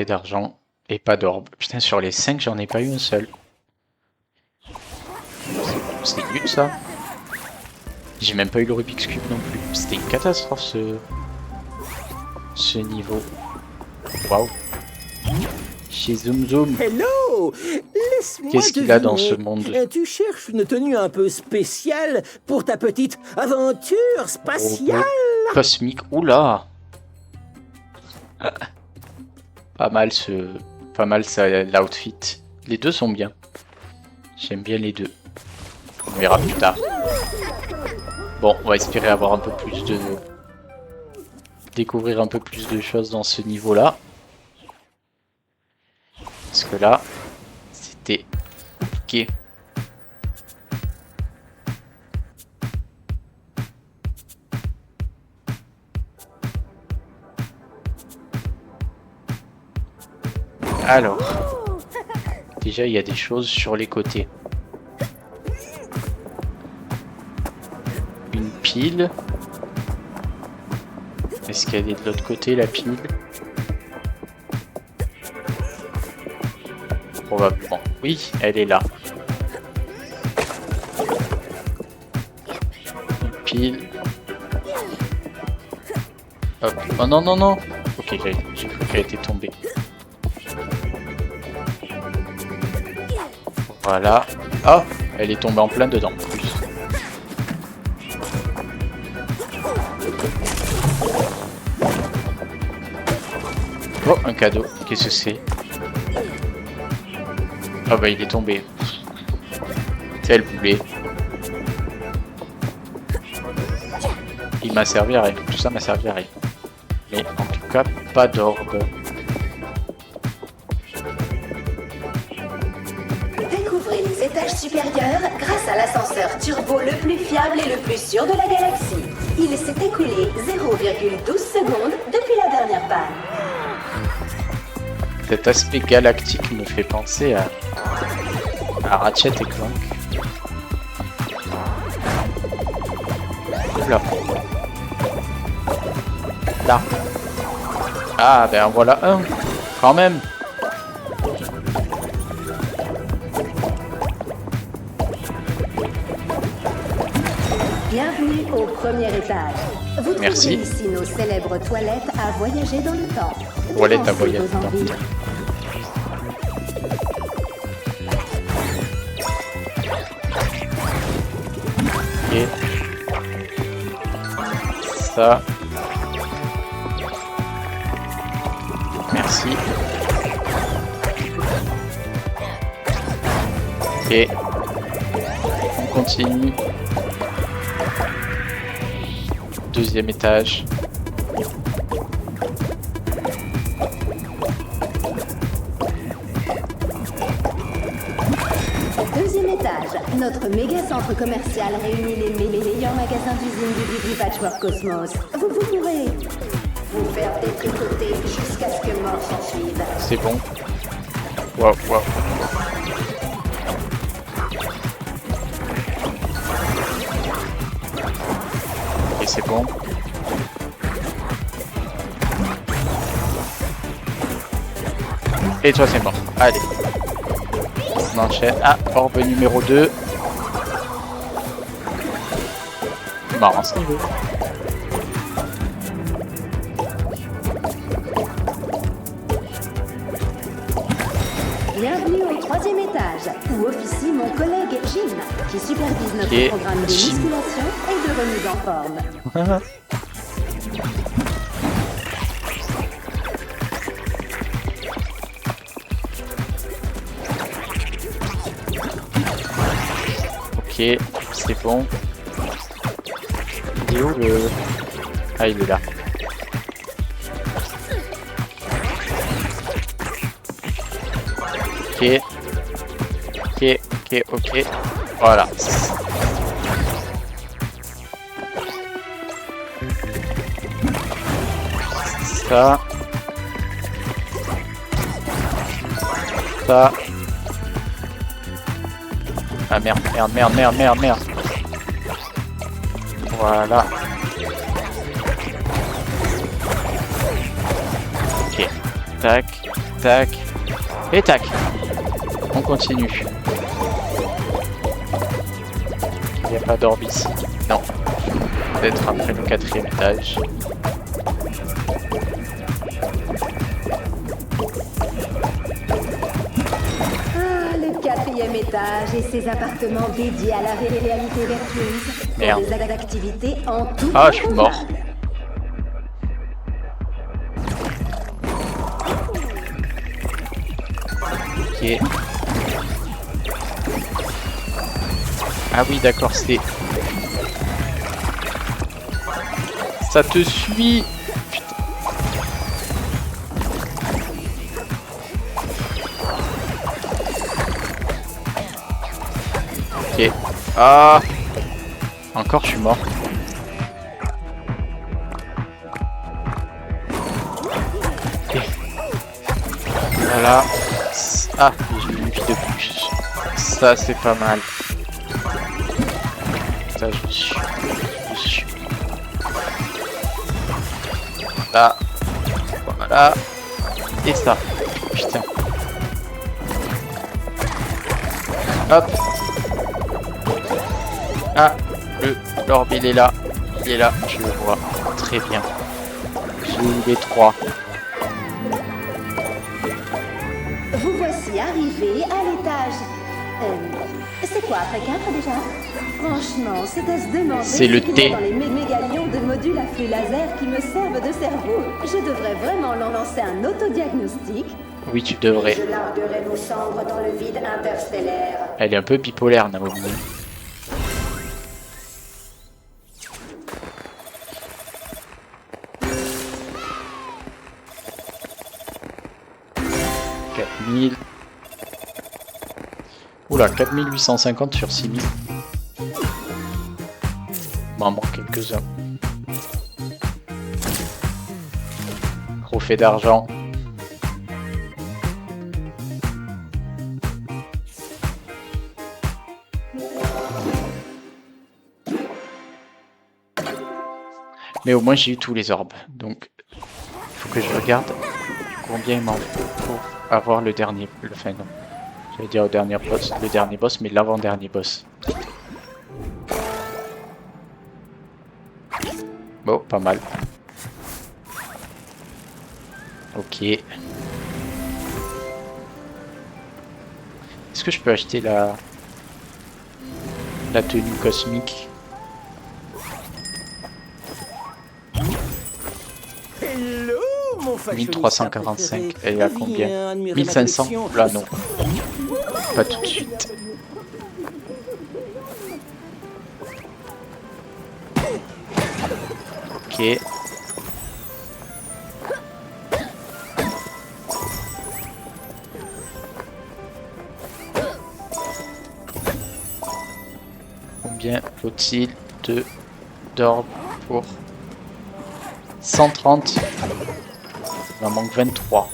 coffret d'argent et pas d'orbe. Putain, sur les 5, j'en ai pas eu un seul. C'est nul ça. J'ai même pas eu le Rubik's Cube non plus. C'était une catastrophe ce niveau. Waouh. Chez Zoom Zoom. Hello! Laisse-moi Qu'est-ce qu'il a dans deviner. ce monde? Tu cherches une tenue un peu spéciale pour ta petite aventure spatiale? Cosmique. Oula. Pas mal ça, l'outfit. Les deux sont bien. J'aime bien les deux. On verra plus tard. Bon, on va espérer avoir un peu plus de... découvrir un peu plus de choses dans ce niveau-là. Parce que là, c'était compliqué. Alors, déjà il y a des choses sur les côtés. Une pile. Est-ce qu'elle est de l'autre côté la pile? Probablement. Oui, elle est là. Une pile. Hop. Oh non, non, non. Ok, j'ai cru qu'elle était tombée. Voilà. Oh, elle est tombée en plein dedans. En plus. Oh, un cadeau. Qu'est-ce que c'est? Ah bah il est tombé. C'est le poulet. Il m'a servi à rien. Tout ça m'a servi à rien. Mais en tout cas, pas d'orbe. Découvrez les étages supérieurs grâce à l'ascenseur turbo le plus fiable et le plus sûr de la galaxie. Il s'est écoulé 0,12 secondes depuis la dernière panne. Cet aspect galactique me fait penser à Ratchet et Clank. Oula. Là. Ah ben voilà un. Quand même. Bienvenue au premier étage. Vous Merci. trouverez ici nos célèbres toilettes à voyager dans le temps. Toilettes à Pensez voyager vos dans le envies. temps. Et ça. Merci. Et on continue. Deuxième étage. Deuxième étage. Notre méga centre commercial réunit les meilleurs magasins d'usine du Patchwork Cosmos. Vous pourrez vous faire détricoter jusqu'à ce que mort s'en suive. C'est bon. Waouh, waouh. Ok, c'est bon. Et toi, c'est mort. Allez. On enchaîne. Ah, orbe numéro 2. Marrant ce niveau. Bienvenue au troisième étage, où officie mon collègue Jim, qui supervise notre Ok, programme de Jim. musculation et de remise en forme. Ok, c'est bon. Il est où le... Ah, il est là. Ok. Ok, ok, ok. Voilà. Ça. Ça. Ah merde, merde, merde, merde, merde, merde. Voilà. Ok. Tac. tac. Et tac. On continue. Il n'y a pas d'orbe ici. Non. Peut-être après le 4e étage. Ah, le 4e étage et ses appartements dédiés à la réalité vertueuse. Pour Merde. des activités en tout Ah, je suis mort. Ok. Ah oui, d'accord, c'est... Ça te suit. Putain. Ok. Ah. Encore, je suis mort. Ok. Voilà. Ah, j'ai une vie de plus. Ça, c'est pas mal. Ça, je suis. Là. Voilà. Et ça. Putain. Hop. Ah, l'orbe il est là. Il est là, je le vois. Très bien. J'ai eu les 3. Vous voici arrivé à l'étage. C'est quoi après 4 déjà? Franchement, c'est à se demander C'est le ce qu'il y a thé. dans les mégalions de modules à flux laser qui me servent de cerveau. Je devrais vraiment leur lancer un autodiagnostic. Oui, tu devrais. Je larguerai nos cendres dans le vide interstellaire. Elle est un peu bipolaire, Naomi. Oula, 4850 sur 6000. M'en manque quelques-uns. Trophée d'argent. Mais au moins j'ai eu tous les orbes. Donc, faut que je regarde combien il m'en faut pour avoir le dernier. Enfin, non. J'allais dire le dernier boss, mais l'avant-dernier boss. Bon, pas mal. Ok. Est-ce que je peux acheter la tenue cosmique? Hello, mon fashionista 1345, préféré. elle est à Viens combien? admirer ma 1500? collection. Là non. Pas tout de suite. Ok. Combien faut-il d'orbe pour 130? Il m'en manque 23.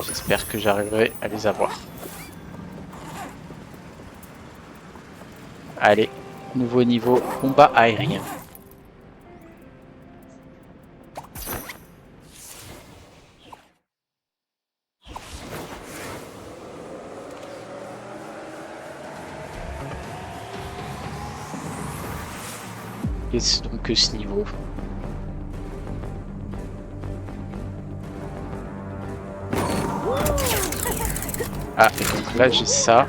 J'espère que j'arriverai à les avoir. Allez, nouveau niveau, combat aérien. Qu'est-ce donc que ce niveau? Ah, et donc là j'ai ça.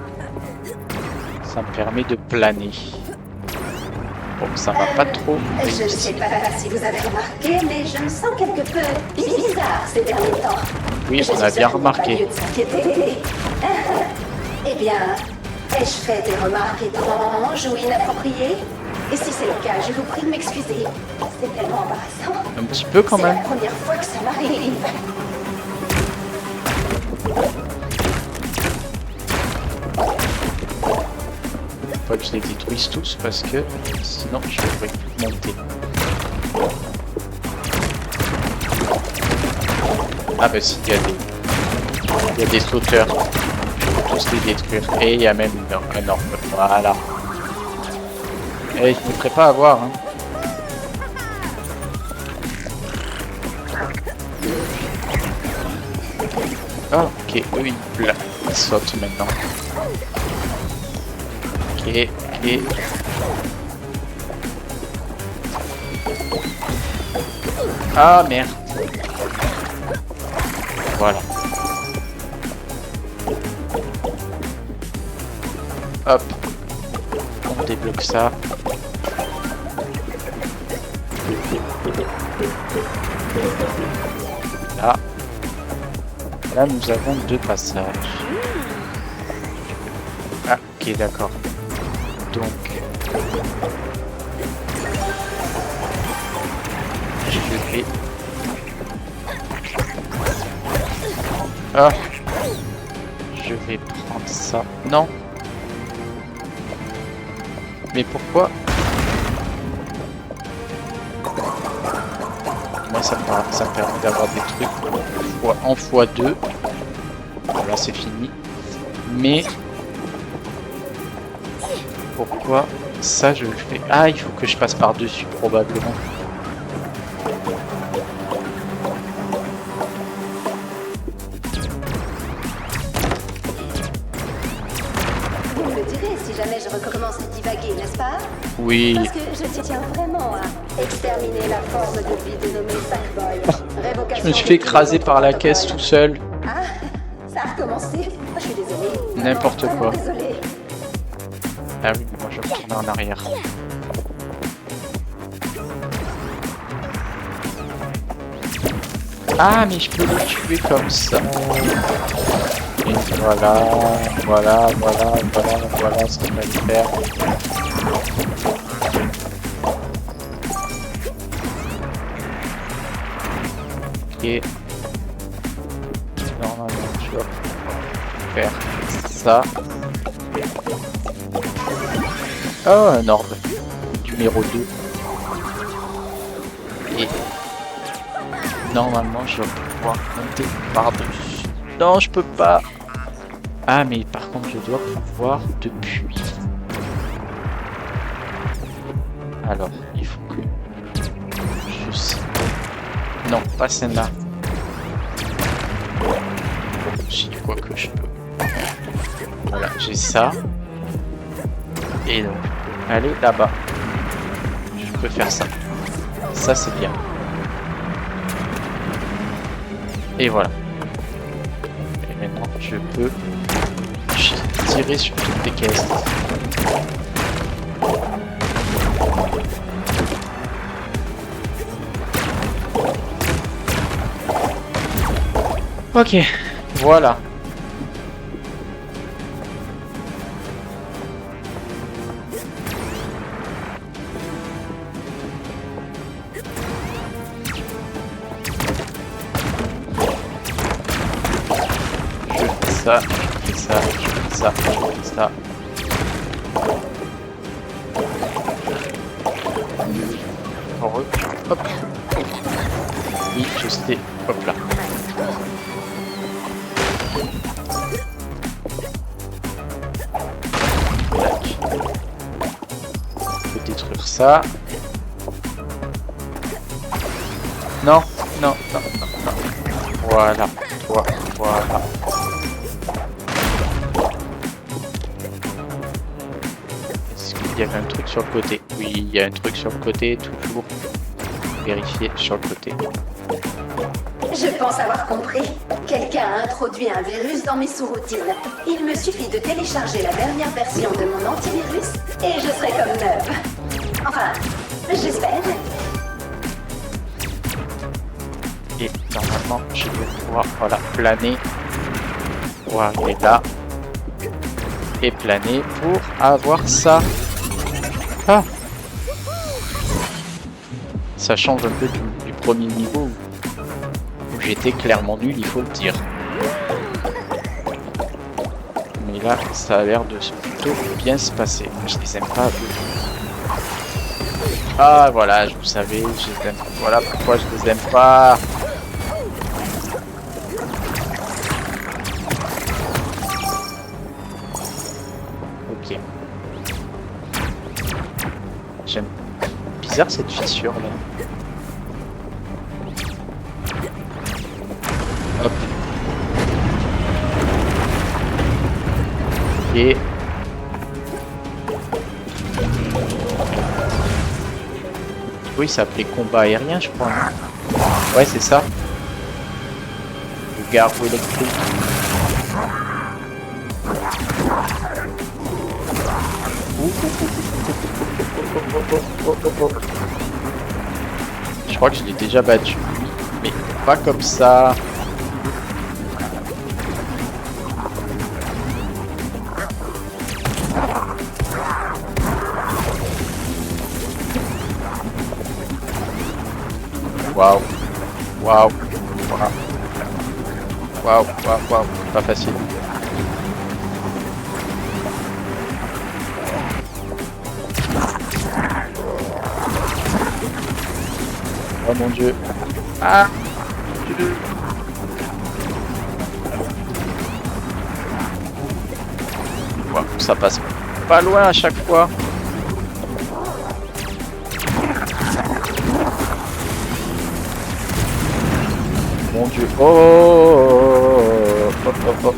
Ça me permet de planer. Bon, ça va pas trop. Je ne sais pas si vous avez remarqué, mais je me sens quelque peu bizarre ces derniers temps. Oui, Je on a suis bien sûre qu'il n'y a pas remarqué. lieu de s'inquiéter. Eh bien, ai-je fait des remarques étranges ou inappropriées? Et si c'est le cas, je vous prie de m'excuser. C'est tellement embarrassant. Un petit peu quand C'est même. la première fois que ça m'arrive. Faut que je les détruise tous parce que sinon je ne pourrais plus monter. Ah bah si, il y a des sauteurs. Je peux tous les détruire. Et il y a même un orbe. Voilà. Et je ne me ferai pas avoir. Hein. Ah, ok, eux ils sautent maintenant. Ok, ok. Ah merde. Voilà. Hop. On débloque ça. Là. Là, nous avons 2 passages. Ah, ok, d'accord. Donc... je vais... Ah, je vais prendre ça. Non. Mais pourquoi? Moi, ça me permet d'avoir des trucs en x2. Voilà, c'est fini. Mais pourquoi ça je le fais? Ah, il faut que je passe par-dessus probablement. Vous me le direz si jamais je recommence à divaguer, n'est-ce pas? Oui. Parce que je tiens vraiment à exterminer la forme de vie dénommée Sackboy. Je me suis fait écraser par la caisse tout seul. Ah, ça a recommencé. Je suis désolée. N'importe Vraiment quoi. désolée. Ah oui, moi je retourne en arrière. Ah, mais je peux le tuer comme ça. Et voilà, voilà ce qu'il va faire. Ok. Normalement, je dois faire ça. Oh, un orbe. Numéro 2. Et normalement, je vais pouvoir monter par-dessus. Non, je peux pas. Ah, mais par contre, je dois pouvoir depuis. Alors, il faut que je sais. Non, pas celle-là. J'ai quoi que je peux. Voilà, j'ai ça. Et donc, aller là-bas. Je peux faire ça. Ça, c'est bien. Et voilà. Et maintenant, je peux tirer sur toutes les caisses. Ok, voilà. Ça, je fais ça, je fais ça, je fais ça. Hop. Oui, je sais. Hop là. On peut détruire ça. Non, non, non, non, non. Voilà, voilà. Est-ce qu'il y avait un truc sur le côté? Oui, il y a un truc sur le côté, toujours. Vérifier sur le côté. Je pense avoir compris. Quelqu'un a introduit un virus dans mes sous-routines. Il me suffit de télécharger la dernière version de mon antivirus et je serai comme neuve. Enfin, j'espère. Et normalement, je vais pouvoir planer pour arriver là et planer pour avoir ça. Ah, ça change un peu du premier niveau où j'étais clairement nul, il faut le dire. Mais là, ça a l'air de plutôt bien se passer. Je les aime pas. Ah voilà, je vous savais, je les aime. Voilà pourquoi je les aime pas. Ok. J'aime bizarre cette fissure là. Hop. Ok. Oui, ça s'appelait combat aérien, je crois. Non, ouais, c'est ça. Le garrot électrique. Je crois que je l'ai déjà battu, mais pas comme ça. Waouh, waouh, waouh, waouh, waouh, waouh, pas facile. Oh mon dieu. Ah mon dieu. Wow, ça passe pas loin à chaque fois. Mon dieu. Oh, oh, oh, oh, oh.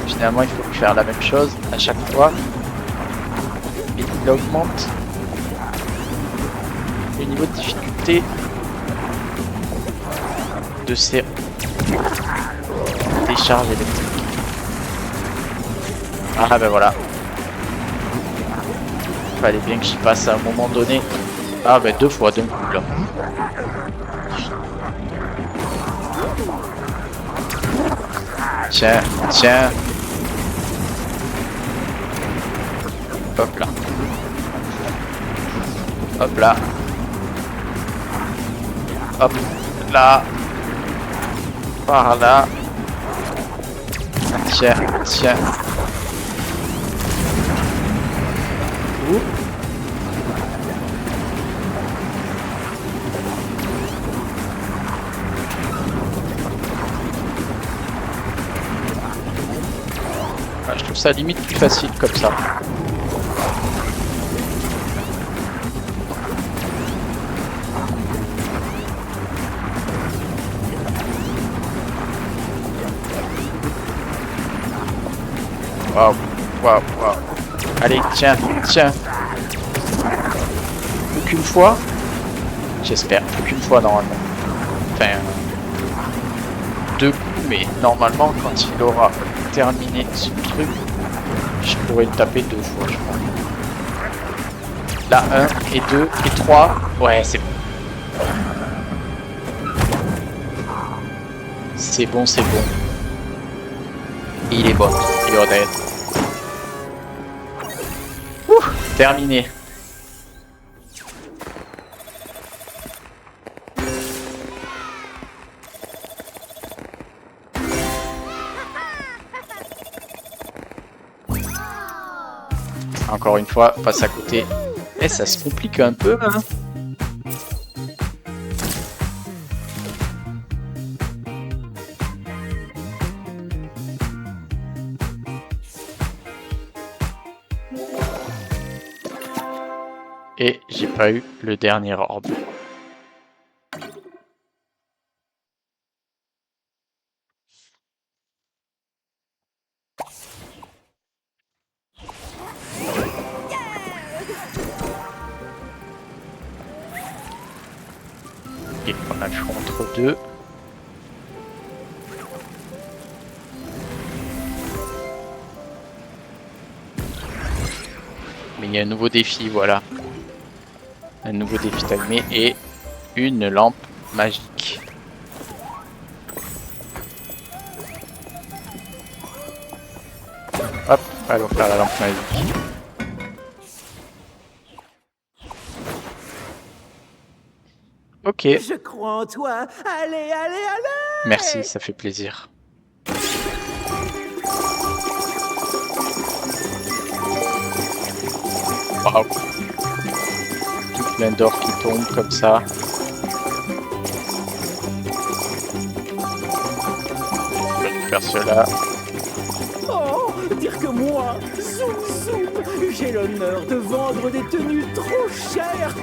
Finalement, il faut faire la même chose à chaque fois. Et il augmente le niveau de difficulté de ces décharges électriques. Ah ben voilà. Fallait bien que j'y passe à un moment donné. Ah ben 2 fois d'un coup là. Tiens, tiens. Hop là. Hop là. Hop là. Par là. Tiens, tiens. Ouh. Ah, je trouve ça limite plus facile comme ça. Waouh, waouh, waouh. Allez, tiens, tiens. Plus qu'une fois. J'espère, plus qu'une fois normalement. Enfin, 2 coups, mais normalement, quand il aura terminé ce truc, je pourrais le taper 2 fois, je crois. Là, 1 et 2 et 3. Ouais, c'est bon. C'est bon, c'est bon. Il est bon, il est honnête. Ouh, terminé. Encore une fois, passe à côté. Eh, ça se complique un peu, hein. Et j'ai pas eu le dernier orbe. Et on a le choix entre 2. Mais il y a un nouveau défi, voilà. Un nouveau défi timé et une lampe magique. Hop, allons faire la lampe magique. Ok. Je crois en toi. Allez, allez, allez. Merci, ça fait plaisir. Waouh. Tout plein d'or qui tombe comme ça. Je vais faire cela. Oh, Dire que moi, Zoom Zoom, j'ai l'honneur de vendre des tenues trop chères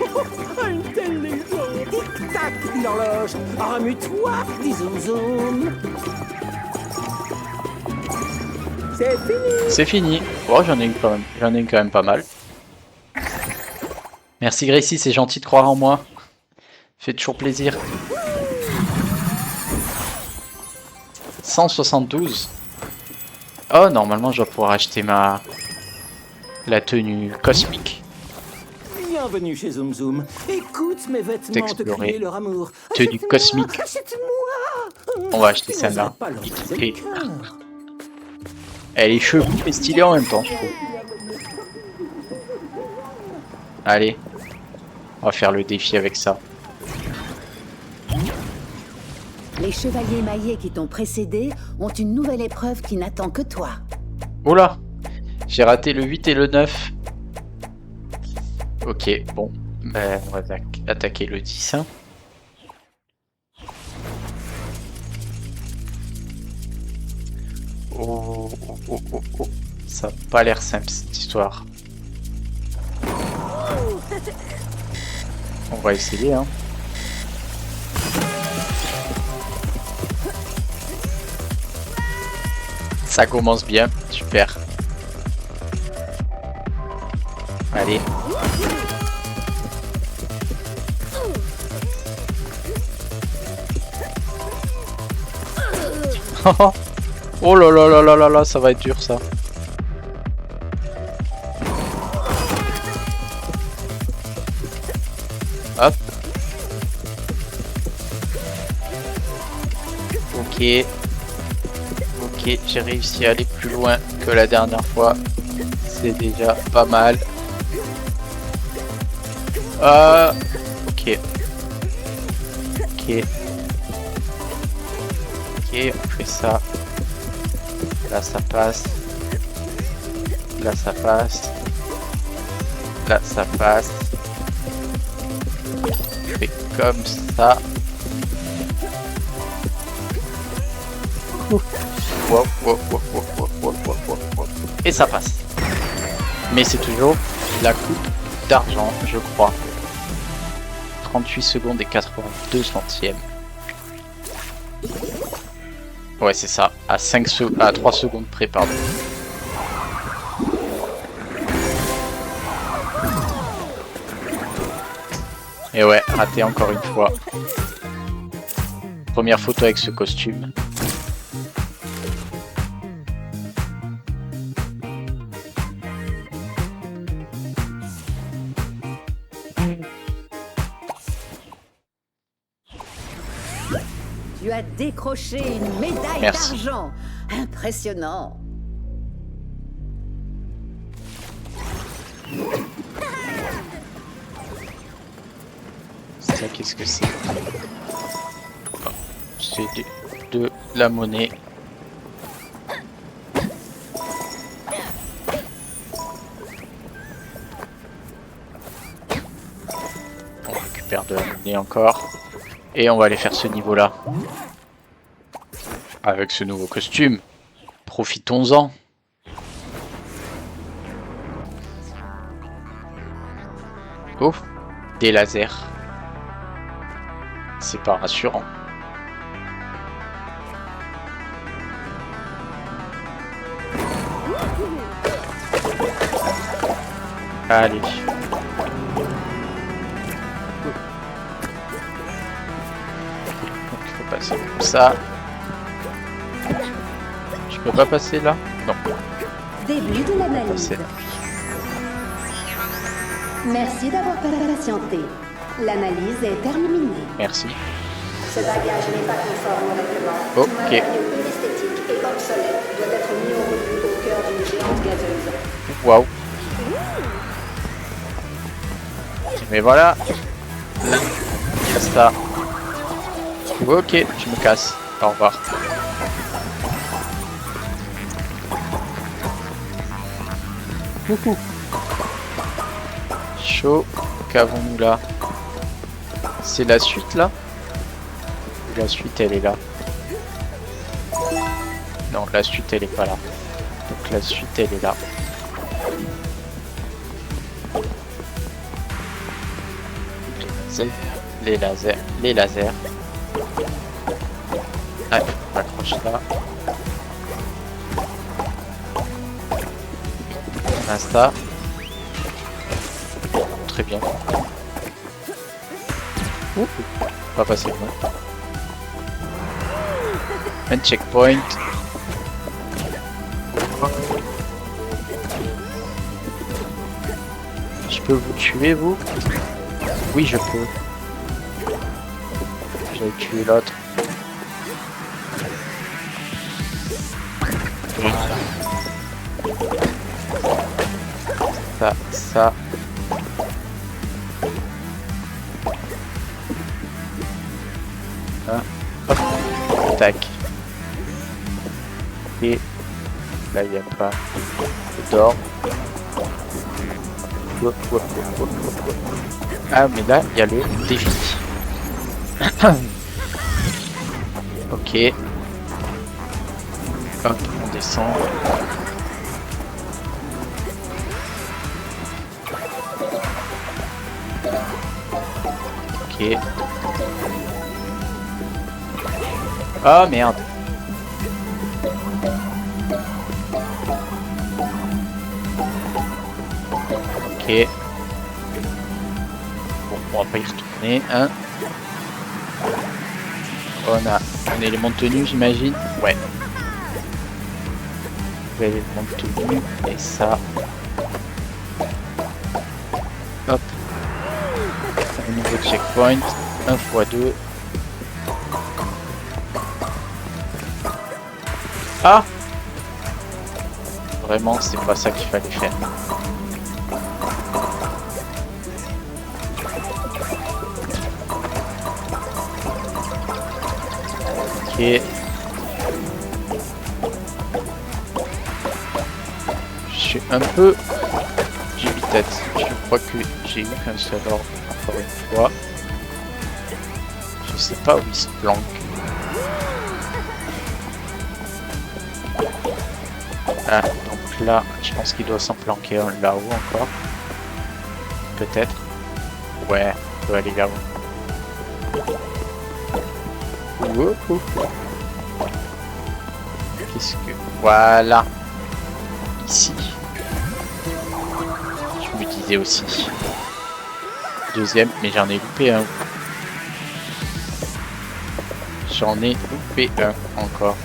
à une telle légende. Tic-tac, dit l'horloge. Remue-toi, dit Zoom Zoom. C'est fini. C'est fini. Oh, j'en ai eu quand même pas mal. Merci Gracie, c'est gentil de croire en moi. Fait toujours plaisir. 172. Oh, normalement, je dois pouvoir acheter la tenue cosmique. Bienvenue chez Zoom Zoom. Écoute mes vêtements te D'explorer. crier leur amour. Tenue Achète-moi, cosmique. achète-moi. On va acheter Tu celle-là. n'oserais pas leur briser Et- le cœur. Elle est chelou mais stylée en même temps, je trouve. Allez. On va faire le défi avec ça. Les chevaliers maillés qui t'ont précédé ont une nouvelle épreuve qui n'attend que toi. Oula! J'ai raté le 8 et le 9. Ok, bon. Ben, on va attaquer le 10. Hein. Oh, oh, oh, oh, oh. Ça n'a pas l'air simple cette histoire. On va essayer, hein. Ça commence bien, super. Allez. Oh là là là là là là, ça va être dur ça. Hop. Ok. Ok, j'ai réussi à aller plus loin que la dernière fois. C'est déjà pas mal. Ok. Ok. Ok, on fait ça. Là ça passe. Là ça passe. Là ça passe. Je fais comme ça. Wow, wow, wow, wow, wow, wow, wow, wow, wow. Et ça passe. Mais c'est toujours la coupe d'argent, je crois. 38 secondes et 82 centièmes. Ouais, c'est ça. À 3 secondes près, pardon. Et ouais, raté encore une fois. Première photo avec ce costume. Tu as décroché une médaille Merci. d'argent. Impressionnant. Ça, qu'est-ce que c'est? Oh, c'est de la monnaie. On récupère de la monnaie encore. Et on va aller faire ce niveau-là. Avec ce nouveau costume. Profitons-en. Oh, des lasers. C'est pas rassurant. Allez. Donc il faut passer comme ça. Je peux pas passer là? Non. Début de l'analyse. Passer. Merci d'avoir patienté. L'analyse est terminée. Merci. Ce bagage n'est pas conforme au règlement. Ok. Tout matériau inesthétique et obsolète doit être mis au rebut au cœur d'une géante gazeuse. Waouh. Mais voilà. Ça. Ok, je me casse. Au revoir. Coucou. Chaud. Qu'avons-nous là? C'est la suite là? La suite elle est là. Non, la suite elle est pas là. Donc Donc la suite elle est là. Les lasers, les lasers. Ah, on accroche là. Insta. Très bien. Ouh, pas passer loin. Un checkpoint. Je peux vous tuer, vous? Oui, je peux. J'ai tué l'autre. Voilà. Ça. Hop. Tac. Et là, il n'y a pas d'or. Ah, mais là, il y a le défi. Ok. Hop, on descend. Ok. Oh merde. Ok. Bon, on va pas y retourner, hein. On a un élément de tenue, j'imagine. Ouais. Un élément de tenue. Et ça. Hop. Un nouveau checkpoint. 1x2. Ah! Vraiment, c'est pas ça qu'il fallait faire. Ok. Je suis un peu dubitatif. Je crois que j'ai eu qu'un seul ordre encore une fois. Je sais pas où il se planque. Ah, donc là, je pense qu'il doit s'en planquer un là-haut encore. Peut-être. Ouais, on peut aller là-haut. Qu'est-ce que... Voilà. Ici. Je me disais aussi. Deuxième, mais j'en ai loupé un. J'en ai loupé un encore.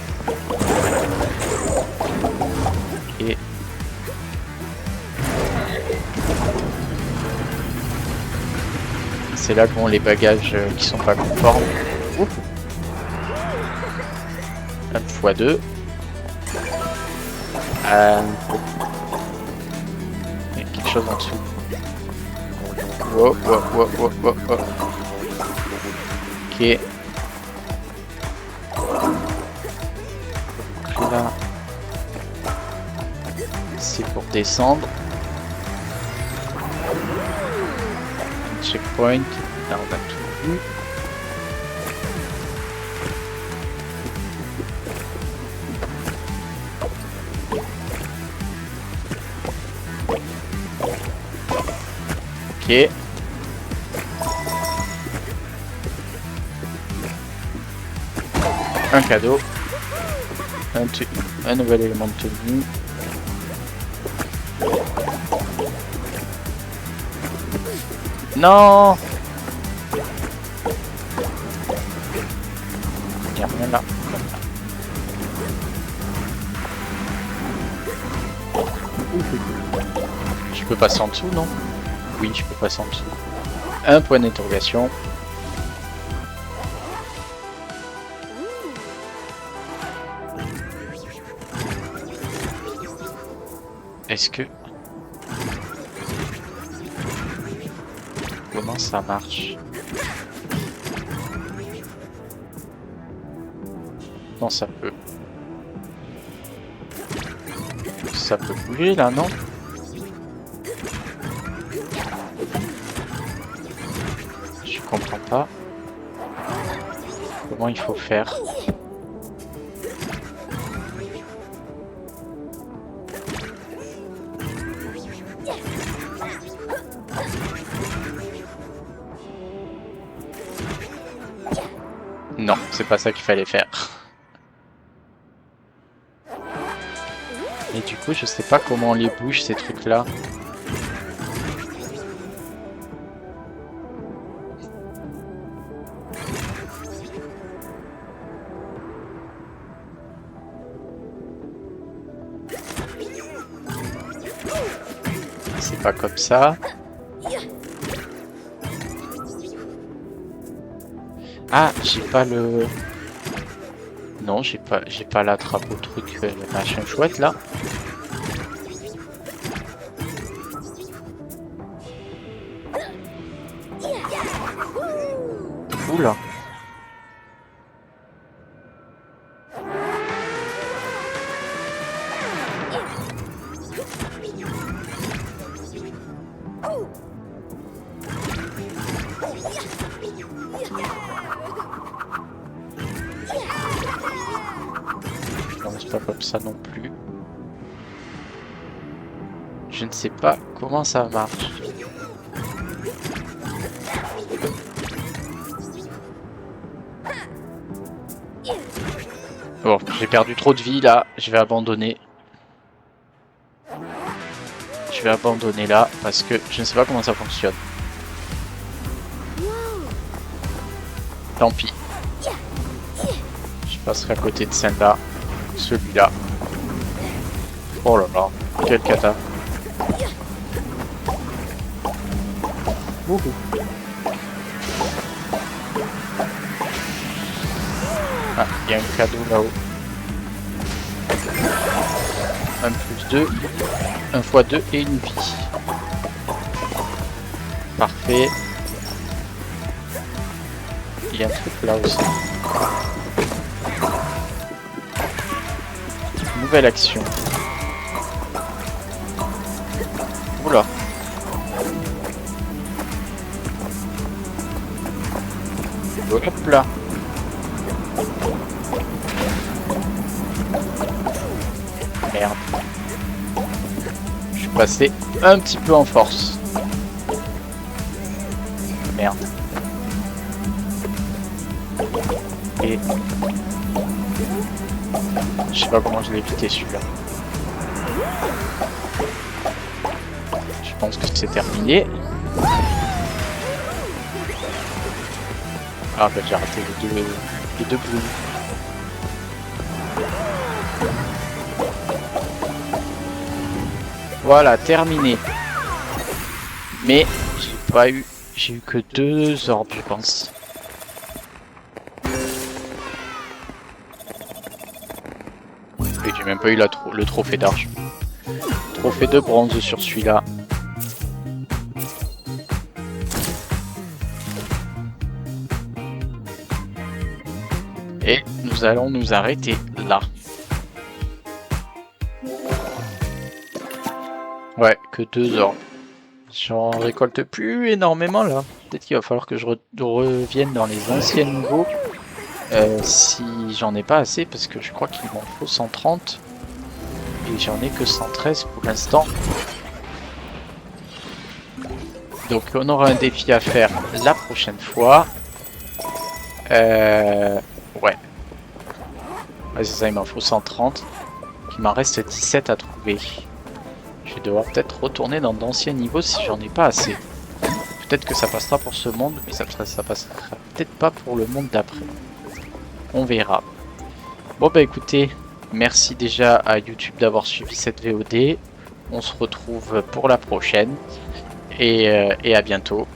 Et... c'est là qu'ont les bagages qui sont pas conformes. Ouf. 1x2. Il y a quelque chose en dessous. Wow. Ok. Donc là, c'est pour descendre. Un checkpoint. Là, on a tout vu. Ok. Un cadeau. Un nouvel élément de tenue. Non! Il n'y a rien là. Je peux passer en dessous, non? Oui, je peux passer en dessous. Un point d'interrogation. Est-ce que... comment ça marche? Non, ça peut... ça peut bouger là, non? Je comprends pas. Comment il faut faire? Non, c'est pas ça qu'il fallait faire. Et du coup, je sais pas comment on les bouge ces trucs-là. C'est pas comme ça. Ah, j'ai pas le... Non, j'ai pas la trappe au truc, le machin chouette là. Oula. Non, c'est pas comme ça non plus. Je ne sais pas comment ça marche. Bon, j'ai perdu trop de vie là, je vais abandonner. Je vais abandonner là parce que je ne sais pas comment ça fonctionne. Tant pis. Je passerai à côté de celle-là. Celui-là. Oh là là, quelle cata. Ouhou. Ah, il y a un cadeau là-haut. 1 plus 2, 1 fois 2 et une vie. Parfait. Il y a un truc là aussi. Nouvelle action. Oula. Hop là. Merde. Je suis passé un petit peu en force. Merde. Et... je sais pas comment je l'ai évité celui-là. Je pense que c'est terminé. Ah bah j'ai raté les deux boules. Voilà, terminé. Mais j'ai eu que 2 orbes, je pense. Et j'ai même pas eu le trophée d'argent. Trophée de bronze sur celui-là. Et nous allons nous arrêter là. Ouais, que 2 orbes. J'en récolte plus énormément là. Peut-être qu'il va falloir que je revienne dans les anciens niveaux. Si j'en ai pas assez, parce que je crois qu'il m'en faut 130. Et j'en ai que 113 pour l'instant. Donc on aura un défi à faire la prochaine fois. Ouais. Ouais, c'est ça, il m'en faut 130. Il m'en reste 17 à trouver. Je vais devoir peut-être retourner dans d'anciens niveaux si j'en ai pas assez. Peut-être que ça passera pour ce monde, mais ça passera peut-être pas pour le monde d'après. On verra. Bon bah écoutez, merci déjà à YouTube d'avoir suivi cette VOD. On se retrouve pour la prochaine. Et à bientôt.